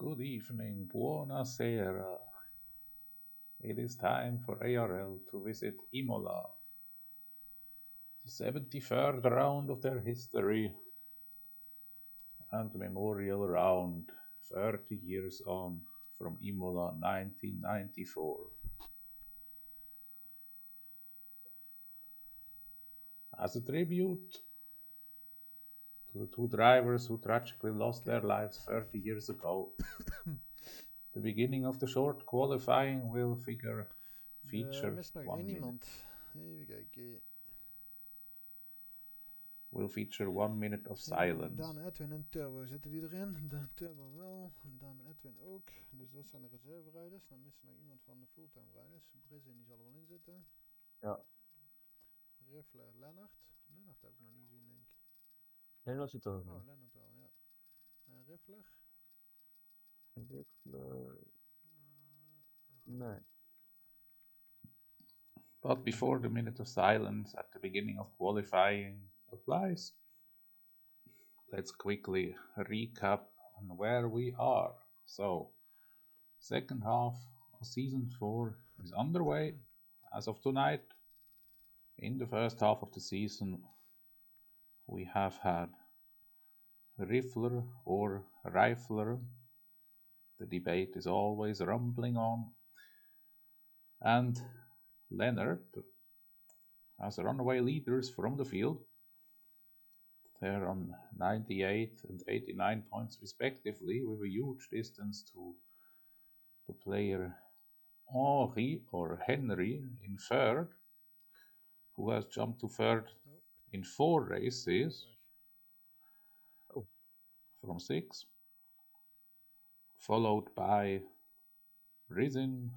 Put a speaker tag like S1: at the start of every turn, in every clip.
S1: Good evening, buonasera. It is time for ARL to visit Imola, the 73rd round of their history and memorial round 30 years on from Imola 1994. As a tribute to the two drivers who tragically lost their lives 30 years ago, the beginning of the short qualifying will feature
S2: mist nog
S1: 1
S2: één
S1: minute.
S2: iemand. Even kijken.
S1: Will feature 1 minute of silence.
S2: Dan Edwin en Turbo zitten die erin. Dan Turbo wel. En dan Edwin ook. Dus dat zijn de reserverijders. Dan missen nog iemand van de fulltime rijders. Brizin die zal er wel in zitten.
S3: Ja.
S2: Riffler, Lennart. Lennart heb ik nog niet gezien, denk ik.
S3: Lennart zit er ook
S2: Oh,
S3: in.
S2: Lennart wel, ja. En Riffler?
S3: Nee.
S1: But before the minute of silence at the beginning of qualifying applies, let's quickly recap on where we are. So, second half of season 4 is underway as of tonight. In the first half of the season, we have had Riffler or Rifler. The debate is always rumbling on. And Leonard as runaway leaders from the field. They're on 98 and 89 points respectively, with a huge distance to the player Henry in third, who has jumped to third in 4 races from 6, followed by Rizin,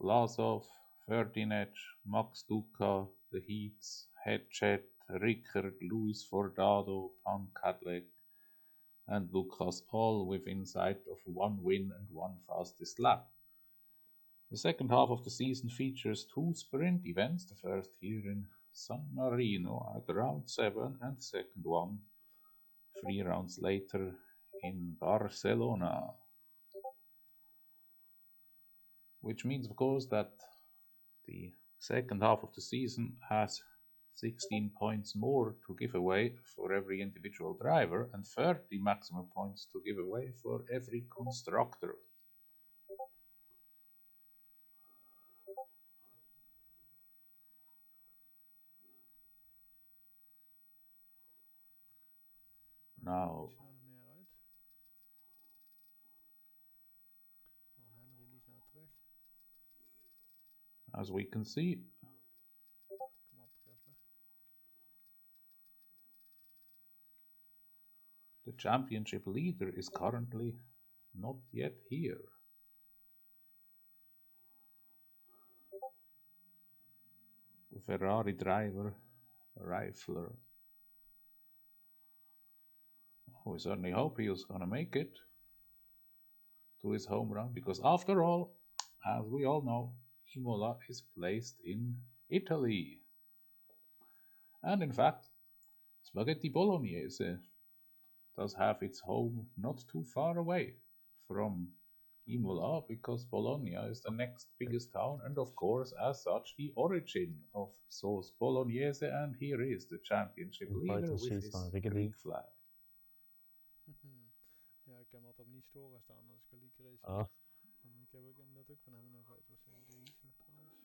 S1: Vlasov, 13H, Max Duca, The Heats, Hedget, Rickard, Luis Fordado, Pan Cadlec, and Lucas, all within sight of 1 win and 1 fastest lap. The second half of the season features 2 sprint events, the first here in San Marino at round 7 and the second one 3 rounds later in Barcelona. Which means, of course, that the second half of the season has 16 points more to give away for every individual driver and 30 maximum points to give away for every constructor. Now, as we can see, the championship leader is currently not yet here. The Ferrari driver, Rifler. We certainly hope he is going to make it to his home run, because after all, as we all know, Imola is placed in Italy. And in fact, Spaghetti Bolognese does have its home not too far away from Imola, because Bologna is the next biggest town, and of course, as such, the origin of sauce Bolognese. And here is the championship leader with his Greek flag.
S2: Ja, ik heb hem altijd op niet storen staan als ik een leak race.
S3: Ah.
S2: Ik heb ook inderdaad ook van hem nog uit. Was deze nog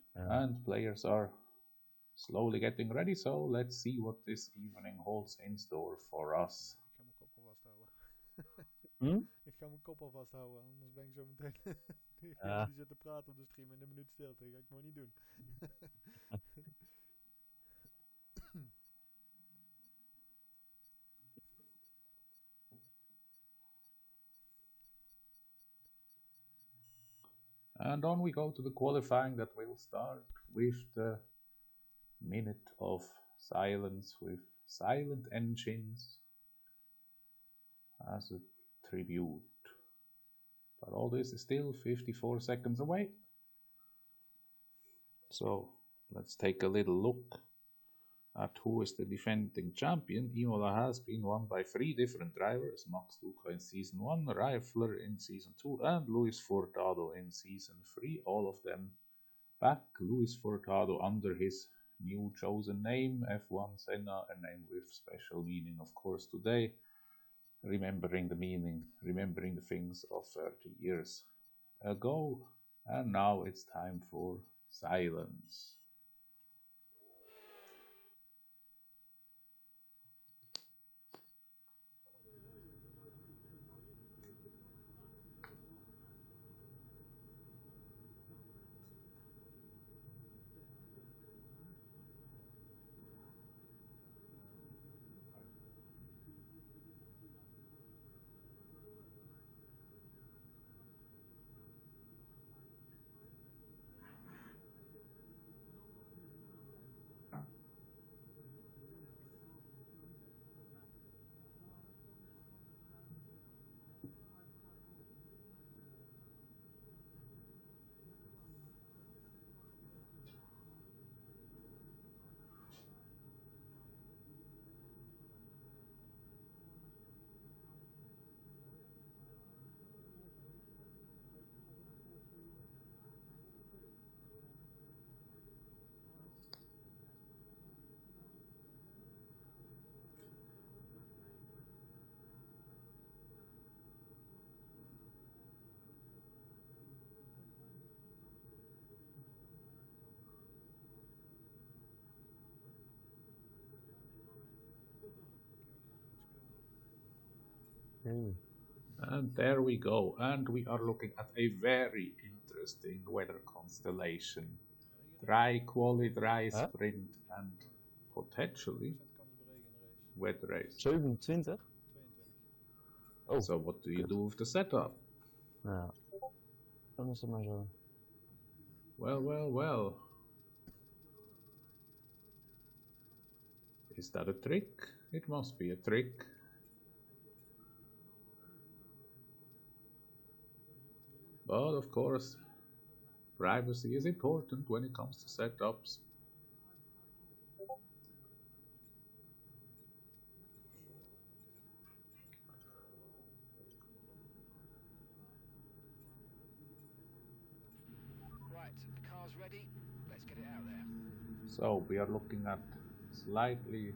S2: trouwens.
S1: And players are slowly getting ready, so let's see what this evening holds in store for us.
S2: Ik ga mijn kop al vasthouden. Ik ga mijn kop al vasthouden, anders ben ik zo meteen die zit te praten op de stream in een minuut stilte. Dat ga ik maar niet doen.
S1: And on we go to the qualifying that will start with the minute of silence with silent engines as a tribute. But all this is still 54 seconds away. So let's take a little look at who is the defending champion. Imola has been won by 3 different drivers: Max Luca in Season 1, Reifler in Season 2, and Luis Furtado in Season 3. All of them back. Luis Furtado under his new chosen name, F1 Senna, a name with special meaning, of course, today. Remembering the meaning, remembering the things of 30 years ago. And now it's time for silence. And there we go, and we are looking at a very interesting weather constellation. Dry quali, dry sprint, and potentially wet race.
S3: 27?
S1: Oh, so what do you do with the setup?
S3: Ja, dan is het maar zo.
S1: Well. Is that a trick? It must be a trick. But of course, privacy is important when it comes to setups.
S4: Right, the car's ready. Let's get it out there.
S1: So we are looking at slightly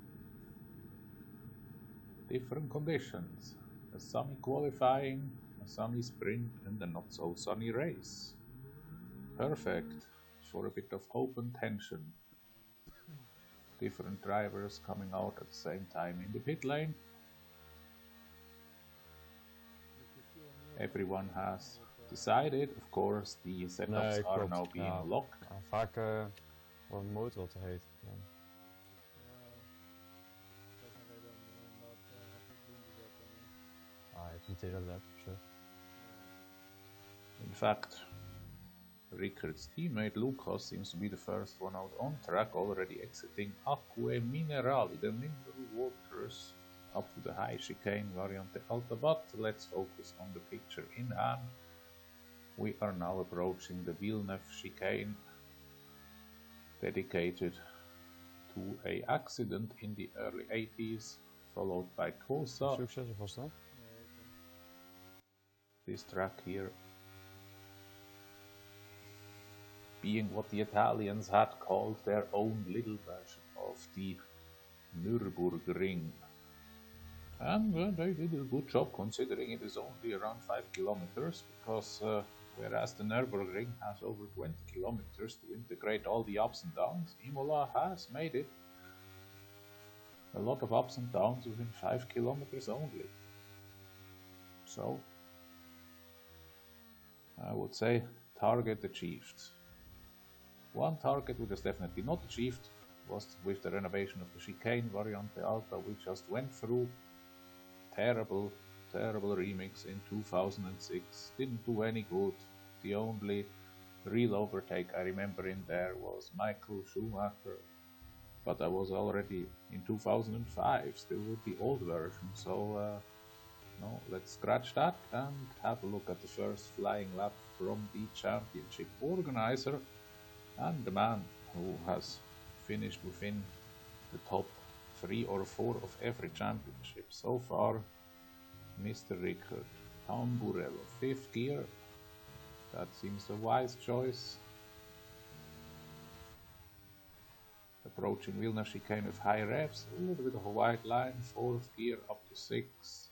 S1: different conditions. A sunny qualifying, a sunny sprint, and a not so sunny race. Perfect for a bit of open tension. Different drivers coming out at the same time in the pit lane. Everyone has decided, of course, the setups are now being locked.
S3: Vaak wordt de motor wat te heet. Ja. If you take that, sure.
S1: In fact, Ricard's teammate Lucas seems to be the first one out on track, already exiting Acque Minerali, the mineral waters, up to the high chicane Variante Alta. But let's focus on the picture in hand. We are now approaching the Villeneuve chicane, dedicated to an accident in the early 80s, followed by Cosa.
S3: Succes vast dan.
S1: This track here being what the Italians had called their own little version of the Nürburgring. And they did a good job considering it is only around 5 kilometers, because whereas the Nürburgring has over 20 kilometers to integrate all the ups and downs, Imola has made it a lot of ups and downs within 5 kilometers only. So I would say target achieved. One target which was definitely not achieved was with the renovation of the chicane Variante Alta, we just went through. Terrible remix in 2006. Didn't do any good. The only real overtake I remember in there was Michael Schumacher, but I was already in 2005, still with the old version, so no, let's scratch that and have a look at the first flying lap from the championship organizer and the man who has finished within the top 3 or 4 of every championship. So far, Mr. Rickard Tamburello, 5th gear. That seems a wise choice. Approaching Vilna chicane with high revs, a little bit of a wide line, 4th gear up to 6th.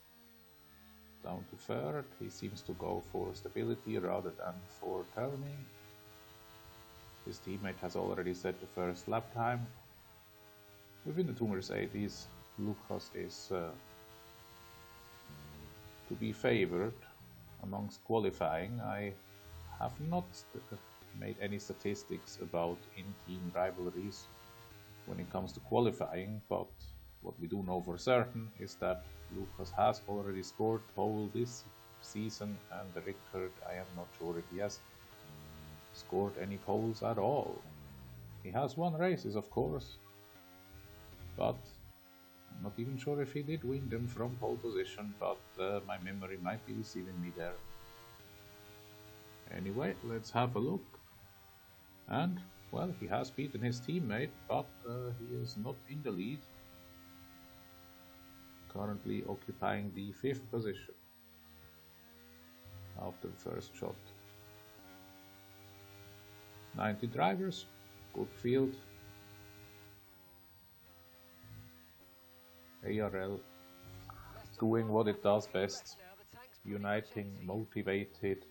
S1: Down to 3rd, he seems to go for stability rather than for turning. His teammate has already set the first lap time. Within the two Mercedes, Lucas is to be favored amongst qualifying. I have not made any statistics about in-team rivalries when it comes to qualifying, but what we do know for certain is that Lucas has already scored pole this season, and Rickard, I am not sure if he has scored any poles at all. He has won races, of course, but I'm not even sure if he did win them from pole position, but my memory might be deceiving me there. Anyway, let's have a look. And, well, he has beaten his teammate, but he is not in the lead. Currently occupying the 5th position after the first shot. 90 drivers, good field. ARL doing what it does best, uniting motivated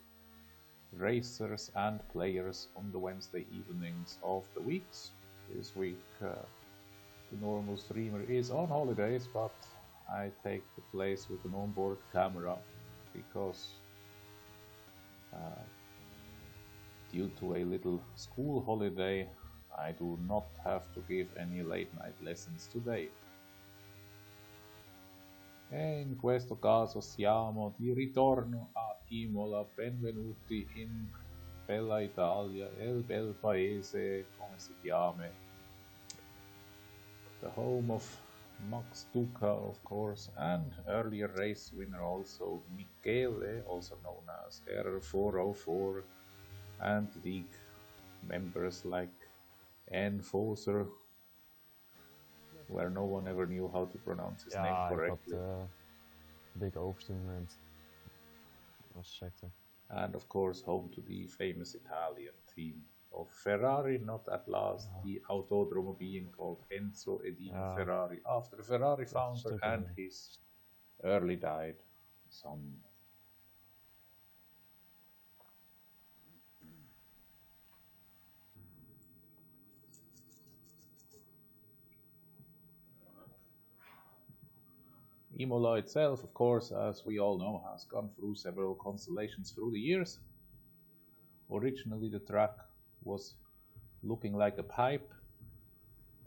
S1: racers and players on the Wednesday evenings of the weeks. This week the normal streamer is on holidays, but I take the place with an onboard camera because due to a little school holiday I do not have to give any late night lessons today. E in questo caso siamo di ritorno a Imola, benvenuti in bella Italia, il bel paese, come si chiama, the home of Max Duca, of course, and earlier race winner also Michele, also known as R404, and league members like N. Foser, where no one ever knew how to pronounce his name correctly.
S3: Big oogstmoment als sector.
S1: And of course home to the famous Italian team of Ferrari, not at last the Autodromo being called Enzo Edino Ferrari after the Ferrari founder and his early died son. Imola itself, of course, as we all know, has gone through several constellations through the years. Originally the track was looking like a pipe,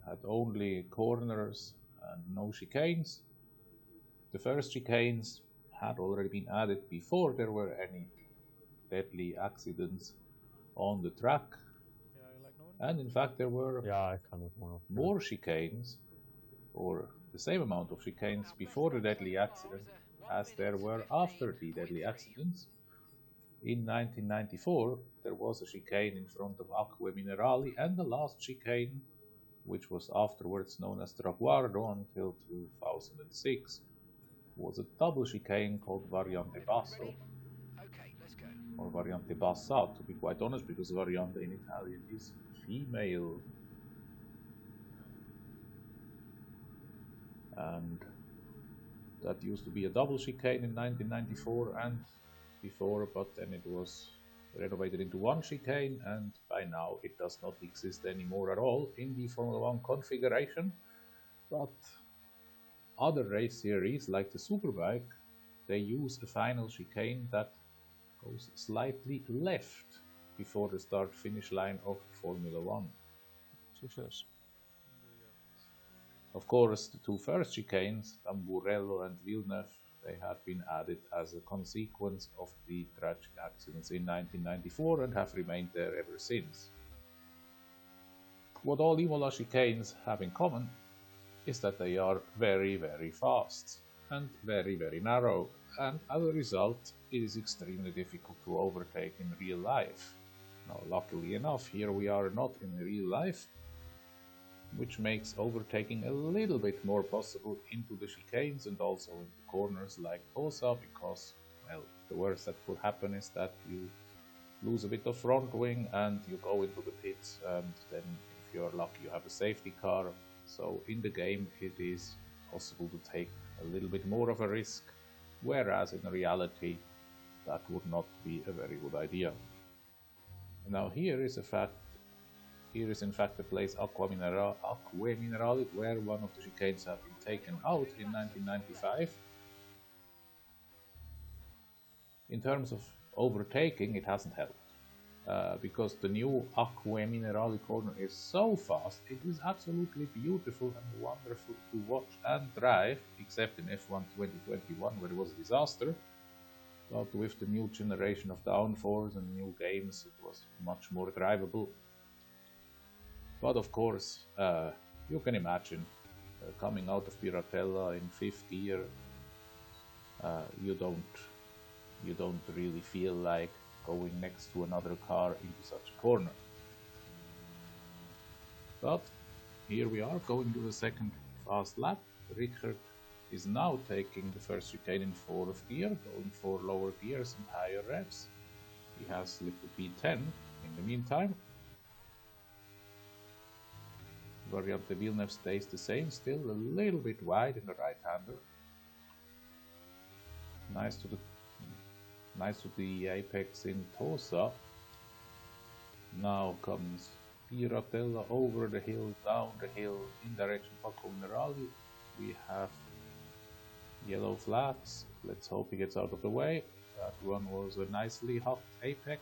S1: had only corners and no chicanes. The first chicanes had already been added before there were any deadly accidents on the track. And in fact there were more chicanes, or the same amount of chicanes before the deadly accident as there were after the deadly accidents. In 1994 there was a chicane in front of Acque Minerali, and the last chicane, which was afterwards known as Traguardo until 2006, was a double chicane called Variante Basso, or Variante Bassa to be quite honest, because Variante in Italian is female. And that used to be a double chicane in 1994 and before, but then it was renovated into one chicane, and by now it does not exist anymore at all in the Formula 1 configuration. But other race series like the Superbike, they use a final chicane that goes slightly left before the start-finish line of Formula 1.
S3: Success.
S1: Of course, the two first chicanes, Tamburello and Villeneuve, they had been added as a consequence of the tragic accidents in 1994 and have remained there ever since. What all Imola chicanes have in common is that they are very, very fast and very, very narrow, and as a result it is extremely difficult to overtake in real life. Now, luckily enough, here we are not in real life, which makes overtaking a little bit more possible into the chicanes and also into corners like Tosa, because, well, the worst that could happen is that you lose a bit of front wing and you go into the pits, and then if you're lucky you have a safety car. So in the game it is possible to take a little bit more of a risk, whereas in reality that would not be a very good idea. Now here is in fact the place Acque Minerali, where one of the chicanes have been taken out in 1995. In terms of overtaking, it hasn't helped, because the new Acque Minerali corner is so fast. It is absolutely beautiful and wonderful to watch and drive, except in F1 2021 where it was a disaster. But with the new generation of downforce and new games, it was much more drivable. But of course, you can imagine coming out of Piratella in 5th gear, you don't really feel like going next to another car into such a corner. But here we are going to the second fast lap. Richard is now taking the first chicane in 4th gear, going for lower gears and higher revs. He has slipped to P10 in the meantime. Variante Villeneuve stays the same, still a little bit wide in the right-hander. Nice to the apex in Tosa. Now comes Piratella over the hill, down the hill, in direction of Acque Minerali. We have yellow flags. Let's hope he gets out of the way. That one was a nicely hopped apex.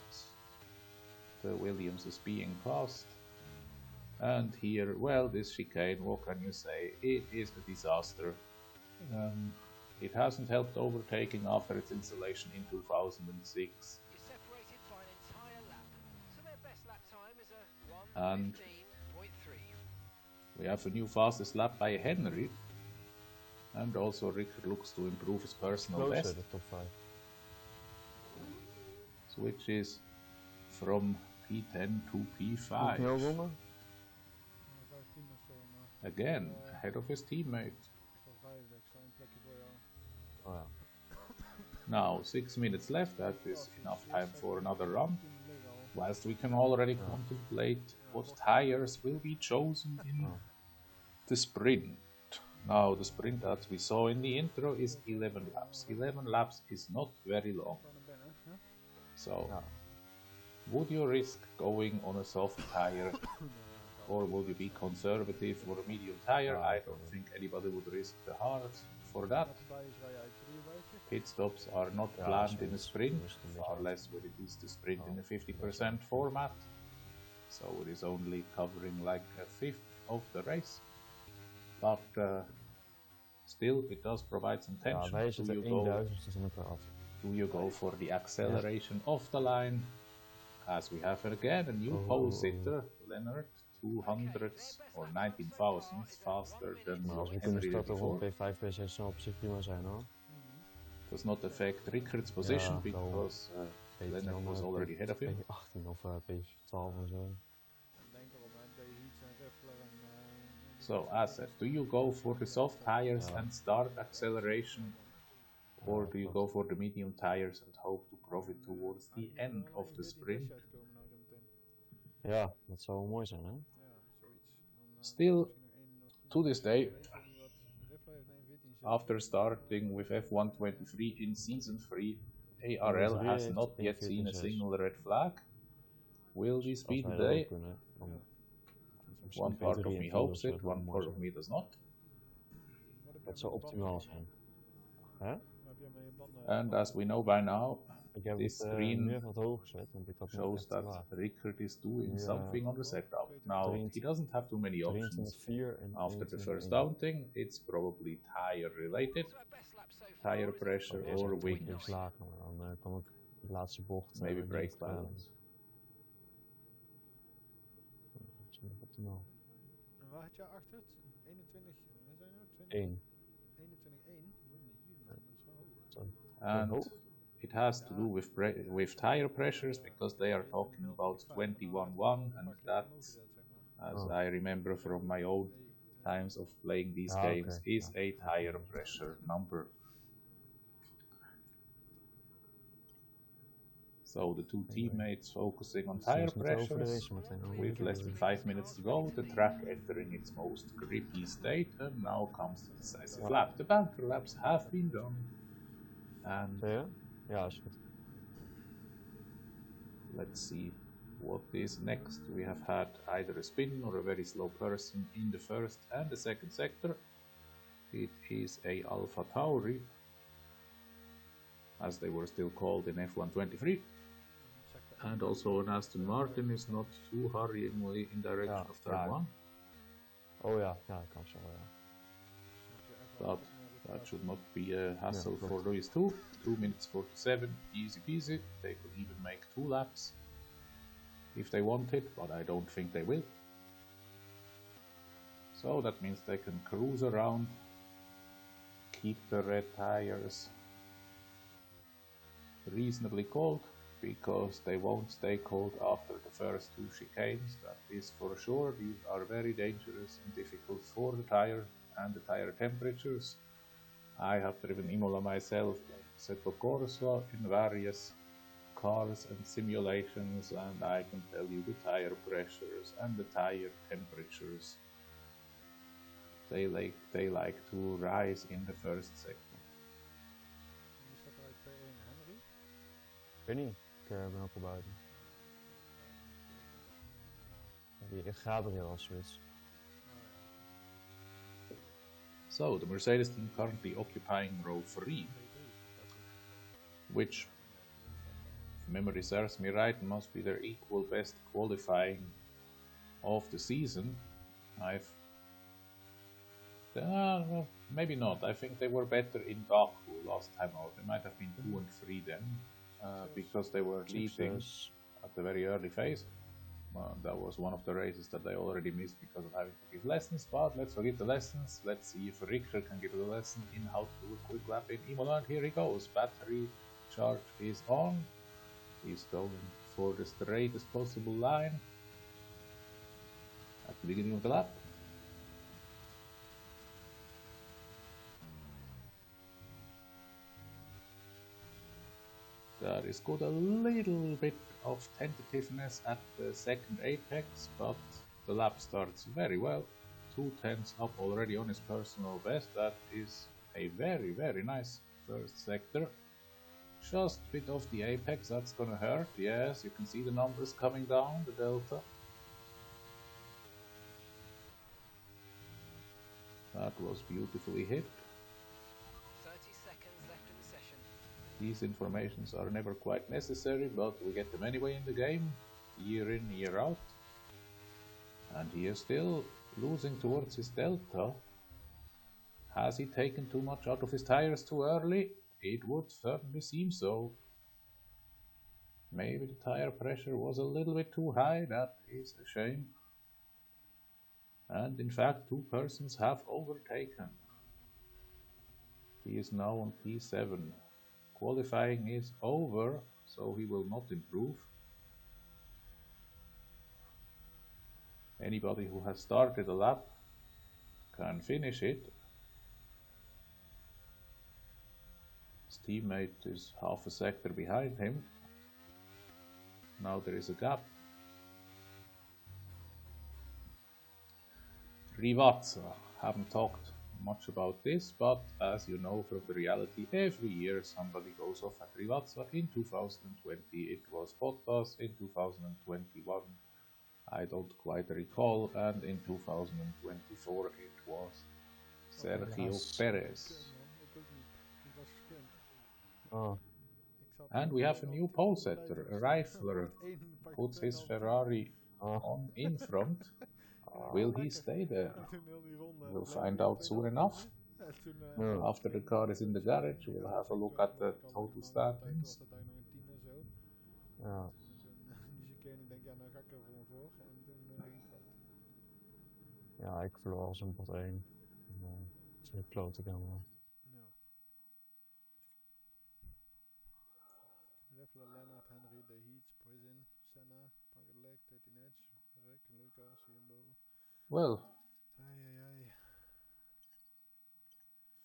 S1: The Williams is being passed. And here, well, this chicane, what can you say? It is a disaster. It hasn't helped overtaking after its installation in 2006. And we have a new fastest lap by Henry. And also Richard looks to improve his personal best.
S3: The top 5.
S1: Switches from P10 to P5. Again, ahead of his teammate.
S3: Oh, ja.
S1: Now 6 minutes left, that is enough time for another run. Whilst we can already contemplate what tires will be chosen in the sprint. Now the sprint that we saw in the intro is 11 laps. 11 laps is not very long. So, would you risk going on a soft tire, or would you be conservative for a medium tire? I don't think anybody would risk the hard for that. Pit stops are not planned in a sprint, far less when it is the sprint in a 50% format. So it is only covering like a fifth of the race. But still, it does provide some tension. Do you go for the acceleration of the line? As we have again a new pole sitter, Leonard, 200s or 19 thousandths faster than Henry before.
S3: P5, P6 zal op zich prima zijn hoor.
S1: Does not affect Rickard's position because Leonard was already ahead of him.
S3: P18 of P12 en zo.
S1: So, as said, do you go for the soft tires and start acceleration, or do you go for the medium tires and hope to profit towards the end of the sprint?
S3: Ja, dat zou wel mooi zijn, hè?
S1: Still, to this day, after starting with F1 23 in Season 3, ARL has not yet seen a single red flag. Will this be the day? One part of me hopes it, one part of me does not.
S3: Dat zou optimaal zijn. Hè?
S1: And as we know by now,
S3: Ik heb
S1: this
S3: het
S1: screen
S3: meer wat hoger gezet, want ik had hem
S1: shows
S3: echt
S1: that
S3: laag.
S1: Rickard is doing something on the setup. Now, he doesn't have too many options.
S3: 23,4 en
S1: After the first
S3: 21,1.
S1: downting, it's probably tire related, tire pressure or wing,
S3: Iets lager, maar dan kwam ik de laatste bocht.
S1: maybe brake balance.
S3: Dat is nog optimaal.
S2: En waar had jij achter het? 21, wat zijn er?
S3: 1.
S2: 21,1? Dat is wel hoog.
S1: And it has to do with tire pressures, because they are talking about 21.1, and that as I remember from my own times of playing these games, is a tire pressure number. So the two teammates focusing on tire pressures. With less than 5 minutes to go, the track entering its most grippy state, and now comes the decisive lap. The banker laps have been done. And let's see what is next. We have had either a spin or a very slow person in the first and the second sector. It is a Alpha Tauri, as they were still called in F1 23. And also an Aston Martin is not too hurryingly in direction of turn 1. But that should not be a hassle for these two. 2 minutes 47, easy peasy. They could even make 2 laps if they want it, but I don't think they will. So that means they can cruise around, keep the red tires reasonably cold, because they won't stay cold after the first 2 chicanes, that is for sure. These are very dangerous and difficult for the tire and the tire temperatures. I have driven Imola myself, Assetto Corsa, in various cars and simulations, and I can tell you the tire pressures and the tire temperatures, they like to rise in the first sector.
S3: Ik weet niet, ik ben ook al buiten. Die Gabriel als zoiets.
S1: So, the Mercedes team currently occupying row 3, which, if memory serves me right, must be their equal best qualifying of the season. Maybe not. I think they were better in Baku last time out. They might have been 2 and 3 then, because they were leading at the very early phase. That was one of the races that they already missed because of having to give lessons, but let's forget the lessons. Let's see if Richter can give a lesson in how to do a quick lap in Imola. Here he goes. Battery charge is on. He's going for the straightest possible line at the beginning of the lap. That is good. A little bit of tentativeness at the second apex, but the lap starts very well. 2/10 up already on his personal best. That is a very, very nice first sector. Just a bit off the apex, that's gonna hurt. Yes, you can see the numbers coming down, the delta. That was beautifully hit.
S4: 30 seconds left in the session.
S1: These informations are never quite necessary, but we get them anyway in the game, year in, year out. And he is still losing towards his delta. Has he taken too much out of his tires too early? It would certainly seem so. Maybe the tire pressure was a little bit too high. That is a shame. And in fact, 2 persons have overtaken. He is now on P7. Qualifying is over, so he will not improve. Anybody who has started a lap can finish it. His teammate is half a sector behind him. Now there is a gap. Rivazza, haven't talked much about this, but as you know from the reality, every year somebody goes off at Rivazza. In 2020 it was Bottas, in 2021 I don't quite recall, and in 2024 it was Sergio Perez. And we have a new pole setter, a rifler, puts his Ferrari on in front. Will he stay there? We'll find out soon enough. After the car is in the garage, we'll have a look at the total standings.
S3: Ja, ik verloor als een pot 1. Dat is kloot ik helemaal.
S2: Lennart, Henry, De Heat, Prison, Senna, Pangerlek, 13 Edge, Rick, Lucas hier boven.
S1: Well,
S2: Ai.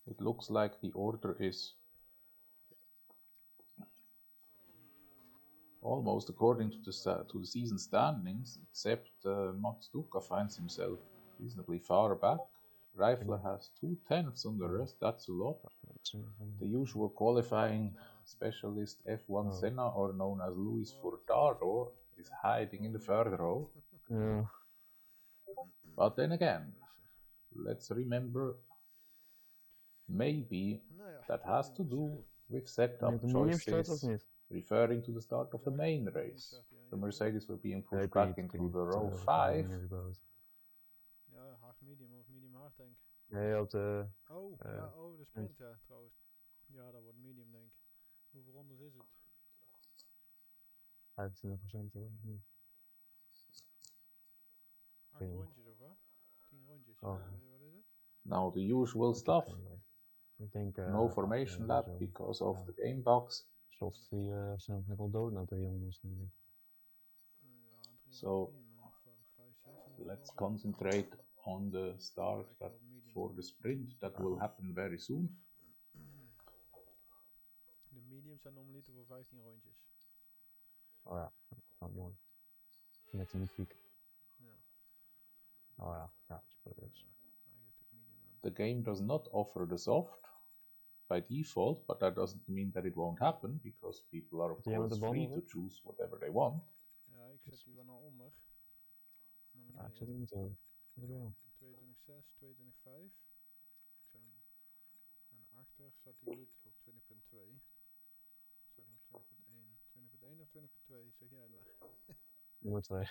S1: it looks like the order is almost according to the season standings, except Matsuka finds himself reasonably far back. Reifler has 2/10 on the rest, that's a lot. The usual qualifying specialist F1 Senna, or known as Luis Furtado, is hiding in the third row.
S3: Yeah.
S1: But then again, let's remember, maybe that has to do with setup choices, referring to the start of the main race. The Mercedes were being pushed back into the row 5.
S2: Ja, hard medium of medium hard denk ik.
S3: Nee, op de...
S2: De sprint ja, trouwens. Ja, dat wordt medium denk ik. Hoeveel rondes is het?
S3: 25% hoor.
S2: 8 rondjes of wat? 10 rondjes.
S3: Oh.
S2: Wat is het?
S1: Now the usual stuff.
S3: Ik denk...
S1: no formation lap because of the game box.
S3: Shots die zijn wel dood na 300 denk ik.
S1: So let's concentrate on the start for the sprint that will happen very soon.
S2: De mediums zijn normaliter voor 15 rondjes.
S3: Oh ja, dat mooi. Met de muziek.
S2: Ja.
S3: Oh ja, ja, spoilers.
S1: The game does not offer the soft by default, but that doesn't mean that it won't happen, because people are of course free to choose whatever they want.
S2: Ja, ik zet die wel naar onder.
S3: Ja, ik zet hem niet aan.
S2: 22.6, 22.5. En achter zat hij goed op 20.2. Zeg maar 20.1. 20.1 of 20.2, zeg jij maar.
S3: Nummer 2.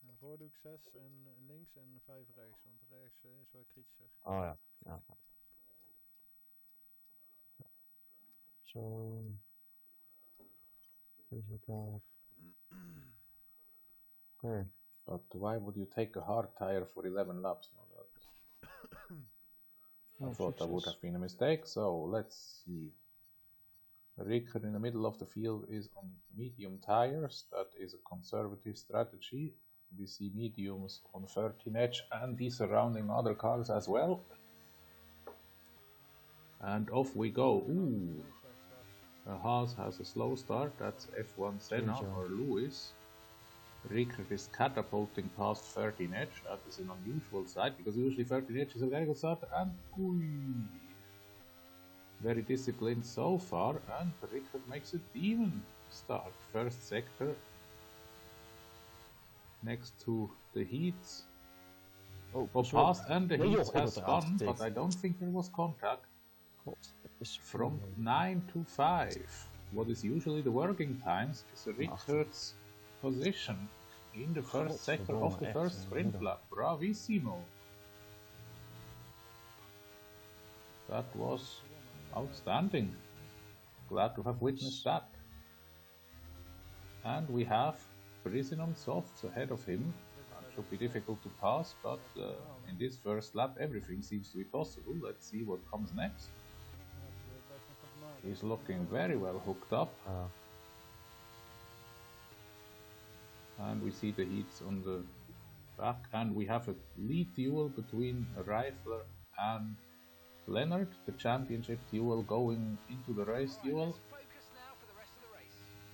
S2: En voor doe ik 6 en links en 5 rechts, want rechts is wel kritischer.
S3: Oh ja, ja. Zo. Resultaat. Okay.
S1: But why would you take a hard tire for 11 laps? No, I thought that would have been a mistake, so let's see. Ricker in the middle of the field is on medium tires. That is a conservative strategy. We see mediums on 13 edge and the surrounding other cars as well. And off we go. Ooh. Haas has a slow start. That's F1 Senna or Lewis. Rickert is catapulting past 13 edge. That is an unusual sight because usually 13 edge is a very good start. And very disciplined so far. And Rickert makes a demon start. First sector next to the heats. Past and the heats has gone, but I don't think there was contact. From 9 to 5, what is usually the working times, is Rickert's position in the first sector of the first sprint lap. Bravissimo! That was outstanding. Glad to have witnessed that. And we have Brisin on softs ahead of him. That should be difficult to pass, but in this first lap everything seems to be possible. Let's see what comes next. He's looking very well hooked up. And we see the heats on the back, and we have a lead duel between Reifler and Leonard, the championship duel going into the race duel.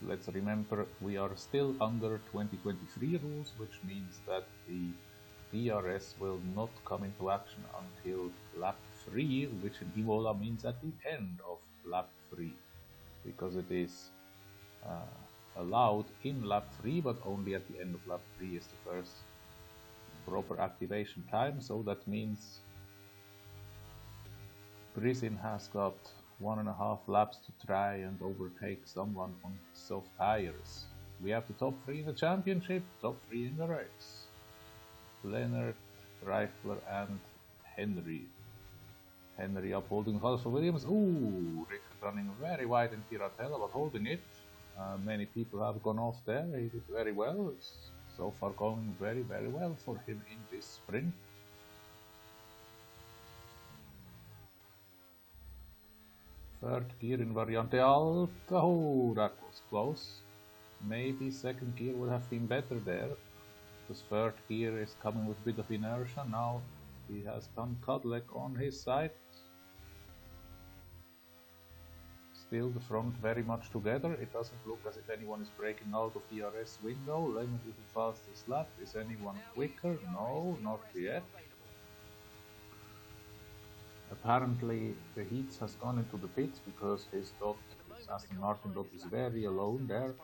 S1: Let's remember, we are still under 2023 rules, which means that the DRS will not come into action until lap 3, which in Imola means at the end of lap 3, because it is allowed in lap 3, but only at the end of lap 3 is the first proper activation time. So that means Brisin has got 1.5 laps to try and overtake someone on soft tires. We have the top 3 in the championship, top 3 in the race. Leonard, Reifler and Henry. Henry upholding Alfa Williams. Ooh, Rickert running very wide in Piratella, but holding it. Many people have gone off there. He did very well. It's so far going very, very well for him in this sprint. Third gear in Variante Alta. Oh, that was close. Maybe second gear would have been better there. because third gear is coming with a bit of inertia. Now he has Van Kadlec on his side. Still the front very much together. It doesn't look as if anyone is breaking out of the DRS window. Lemon with the fastest lap. Is anyone quicker? No, not yet. Apparently the Heats has gone into the pits because his Aston Martin dot is very alone there.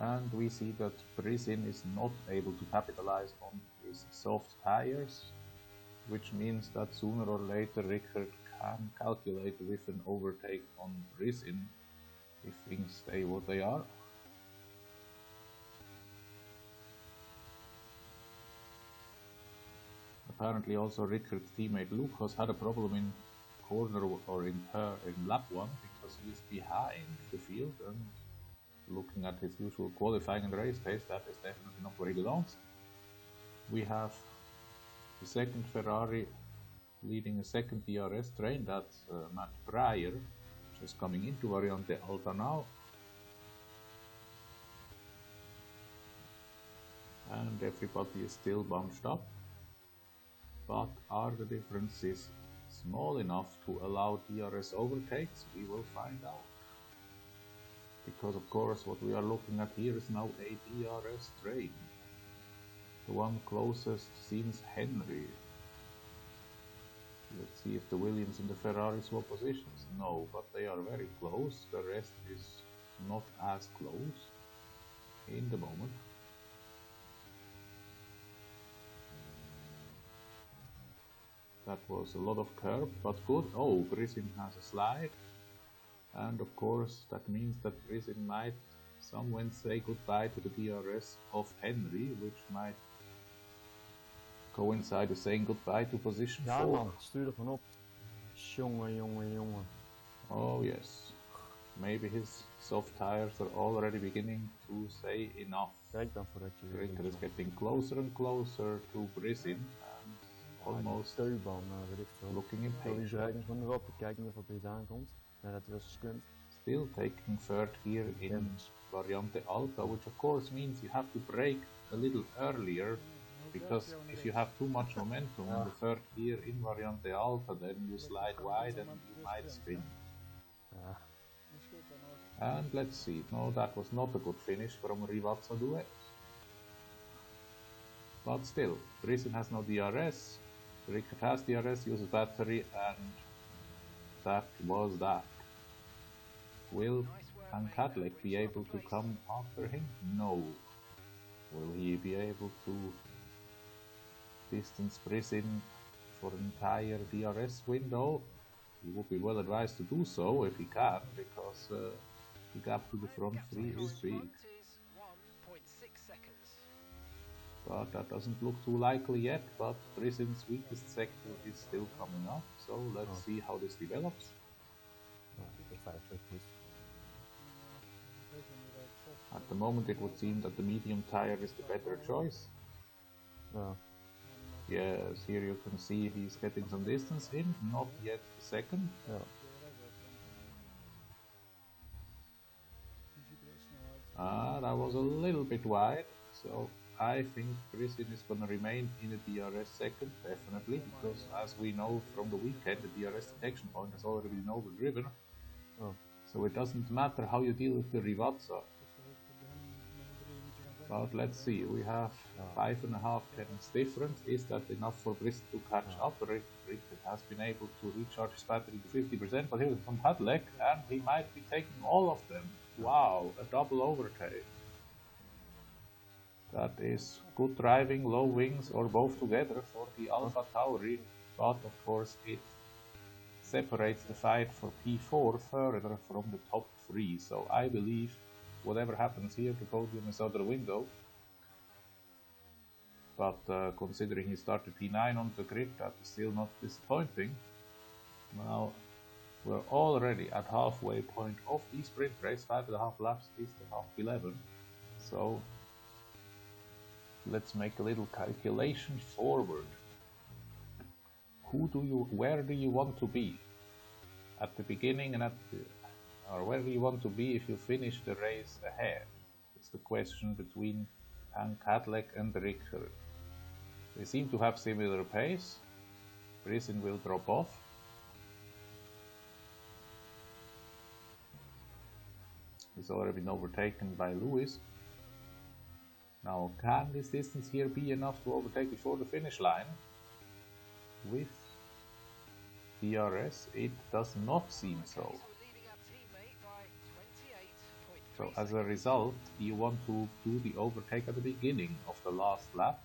S1: And we see that Brisin is not able to capitalize on his soft tires, which means that sooner or later Rickard can calculate with an overtake on Brisin if things stay what they are. Apparently also Rickard's teammate Lucas had a problem in corner or in lap 1 because he is behind the field, and looking at his usual qualifying and race pace, that is definitely not very good odds. We have the second Ferrari leading a second DRS train, that's Matt Pryor, just coming into Variante Alta now. And everybody is still bunched up. But are the differences small enough to allow DRS overtakes? We will find out. Because of course what we are looking at here is now a DRS train. The one closest seems Henry. Let's see if the Williams and the Ferrari swap positions. No, but they are very close. The rest is not as close in the moment. That was a lot of curb, but good. Oh, Brisin has a slide. And of course that means that Brisin might somewhen say goodbye to the DRS of Henry, which might coincide with saying goodbye to position 4.
S3: Ja man, stuur er van op. Jongen, jongen, jongen.
S1: Oh yes. Maybe his soft tires are already beginning to say enough.
S3: Kijk dan voordat je...
S1: Rickard is getting closer and closer to Brisin. And almost
S3: steunbaan, weet ik veel.
S1: Looking impatient.
S3: Die rijden gewoon erop, kijken of er iets aankomt. En dat was geskunt.
S1: Still taking third gear in Variante Alta, which of course means you have to brake a little earlier, because if you have too much momentum in the third gear in Variante Alta, then you slide wide and you might spin. And let's see, no, that was not a good finish from Rivazza Duet. But still, Brisin has no DRS, Rickard has DRS, uses battery, and that was that. Will Van Kadlec be able to come after him? No. Will he be able to distance Brisin for an entire DRS window? He would be well advised to do so if he can, because the gap to the front three is big. But that doesn't look too likely yet, but Brisin's weakest sector is still coming up, so let's see how this develops. At the moment it would seem that the medium tire is the better choice. Yes, here you can see he's getting some distance in, not yet the second. That was a little bit wide, so I think Brisin is going to remain in the DRS second, definitely, because as we know from the weekend, the DRS detection point has already been overdriven. So it doesn't matter how you deal with the Rivazza. But let's see, we have 5.5 seconds difference. Is that enough for Brisin to catch up? Rickard has been able to recharge his battery to 50%, but here's Van Kadlec, and he might be taking all of them. Wow, a double overtake. That is good driving, low wings, or both together for the Alpha Tauri, but of course it separates the fight for P4 further from the top 3, so I believe whatever happens here, the podium is out of the window. But considering he started P9 on the grid, that is still not disappointing. Now we're already at halfway point of the sprint race, 5.5 laps is the half 11. So let's make a little calculation forward. Where do you want to be? At the beginning and or where do you want to be if you finish the race ahead? It's the question between Pankadlek and Rickard. They seem to have similar pace. Brisin will drop off. He's already been overtaken by Lewis. Now, can this distance here be enough to overtake before the finish line? With DRS, it does not seem so. So as a result, you want to do the overtake at the beginning of the last lap,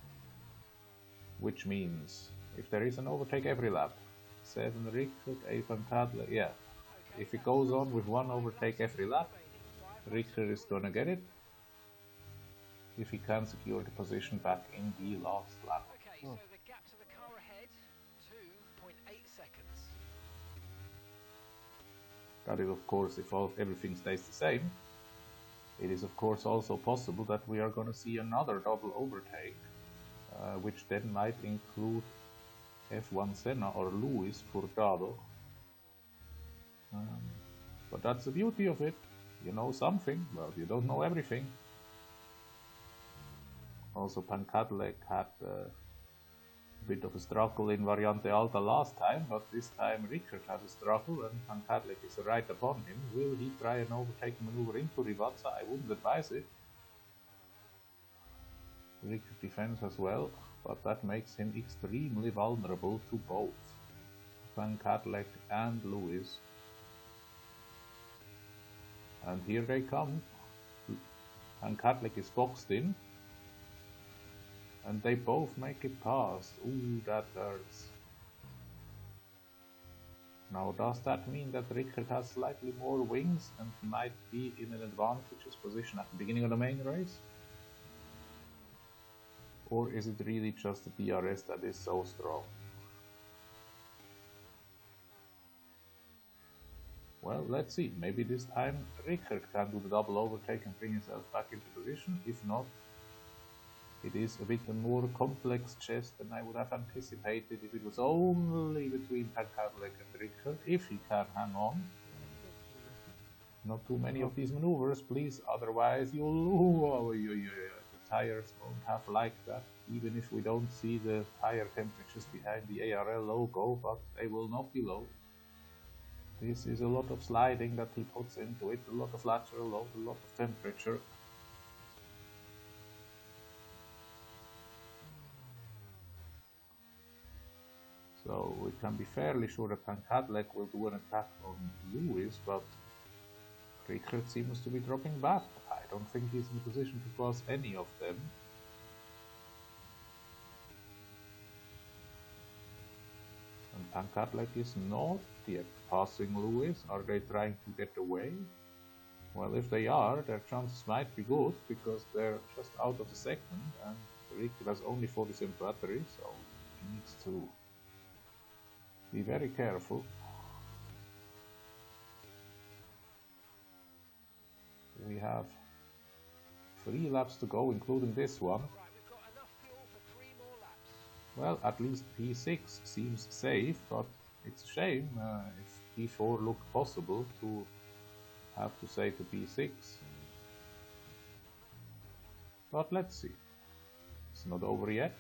S1: which means if there is an overtake every lap, 7 Rickard, 8 Pankadlek, yeah. If it goes on with one overtake every lap, Rickard is gonna get it if he can secure the position back in the last lap.
S4: Okay, so the gap to the car ahead, 2.8 seconds.
S1: That is, of course, if everything stays the same. It is, of course, also possible that we are going to see another double overtake, which then might include F1 Senna or Lewis Furtado. But that's the beauty of it. You know something, well, you don't know everything. Also, Pankadlek had a bit of a struggle in Variante Alta last time, but this time Rickard has a struggle and Pankadlek is right upon him. Will he try an overtake maneuver into Rivazza? I wouldn't advise it. Rickard defends as well, but that makes him extremely vulnerable to both Pankadlek and Lewis. And here they come. Pankadlek is boxed in. And they both make it past. Ooh, that hurts. Now, does that mean that Rickard has slightly more wings and might be in an advantageous position at the beginning of the main race? Or is it really just the DRS that is so strong? Well, let's see. Maybe this time Rickard can do the double overtake and bring himself back into position. If not, it is a bit a more complex chess than I would have anticipated if it was only between Pankadlek and Rickard, if he can hang on. Not too many of these maneuvers, please, otherwise you'll... the tires won't have like that, even if we don't see the tire temperatures behind the ARL logo, but they will not be low. This is a lot of sliding that he puts into it, a lot of lateral load, a lot of temperature. So we can be fairly sure that Pankadlek will do an attack on Lewis, but Rickard seems to be dropping back. I don't think he's in a position to pass any of them. And Pankadlek is not yet passing Lewis. Are they trying to get away? Well, if they are, their chances might be good, because they're just out of the second, and Rickard has only 40% battery, so he needs to be very careful. We have 3 laps to go, including this one.
S4: Right, we've got enough fuel for 3 more laps.
S1: Well, at least P6 seems safe, but it's a shame if P4 looked possible to have to save the P6. But let's see. It's not over yet.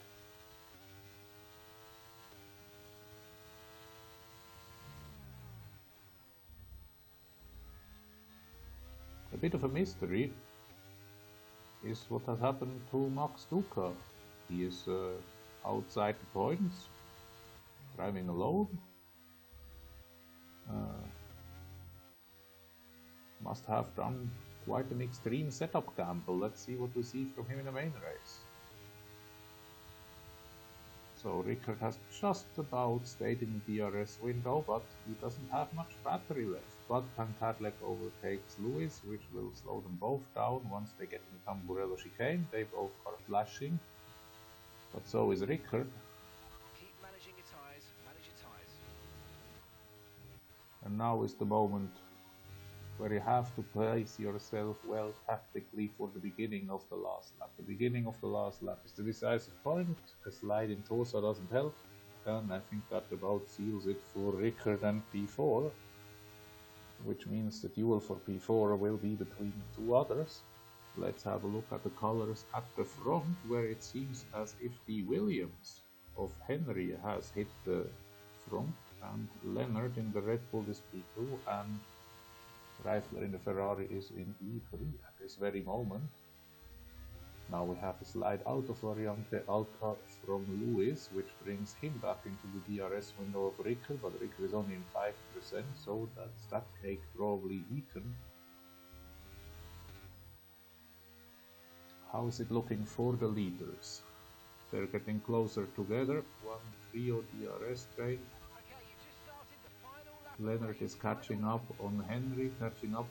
S1: A bit of a mystery is what has happened to Max Duca. He is outside the points, driving alone. Must have done quite an extreme setup gamble. Let's see what we see from him in the main race. So Rickard has just about stayed in the DRS window, but he doesn't have much battery left. But Pankadlek overtakes Lewis, which will slow them both down once they get in the Tamburello chicane. They both are flashing, but so is Rickard.
S4: Keep managing your tyres, manage your tyres.
S1: And now is the moment where you have to place yourself well tactically for the beginning of the last lap. The beginning of the last lap is the decisive point. A slide in Tosa doesn't help, and I think that about seals it for Rickard and P4. which means the duel for P4 will be between two others. Let's have a look at the colors at the front, where it seems as if the Williams of Henry has hit the front, and Leonard in the Red Bull is P2, and Reifler in the Ferrari is in E3 at this very moment. Now we have a slide out of Variante Alta from Lewis, which brings him back into the DRS window of Ricker, but Ricker is only in 5%, so that's that cake probably eaten. How is it looking for the leaders? They're getting closer together. One trio DRS train. Leonard is catching up on Henry, catching up,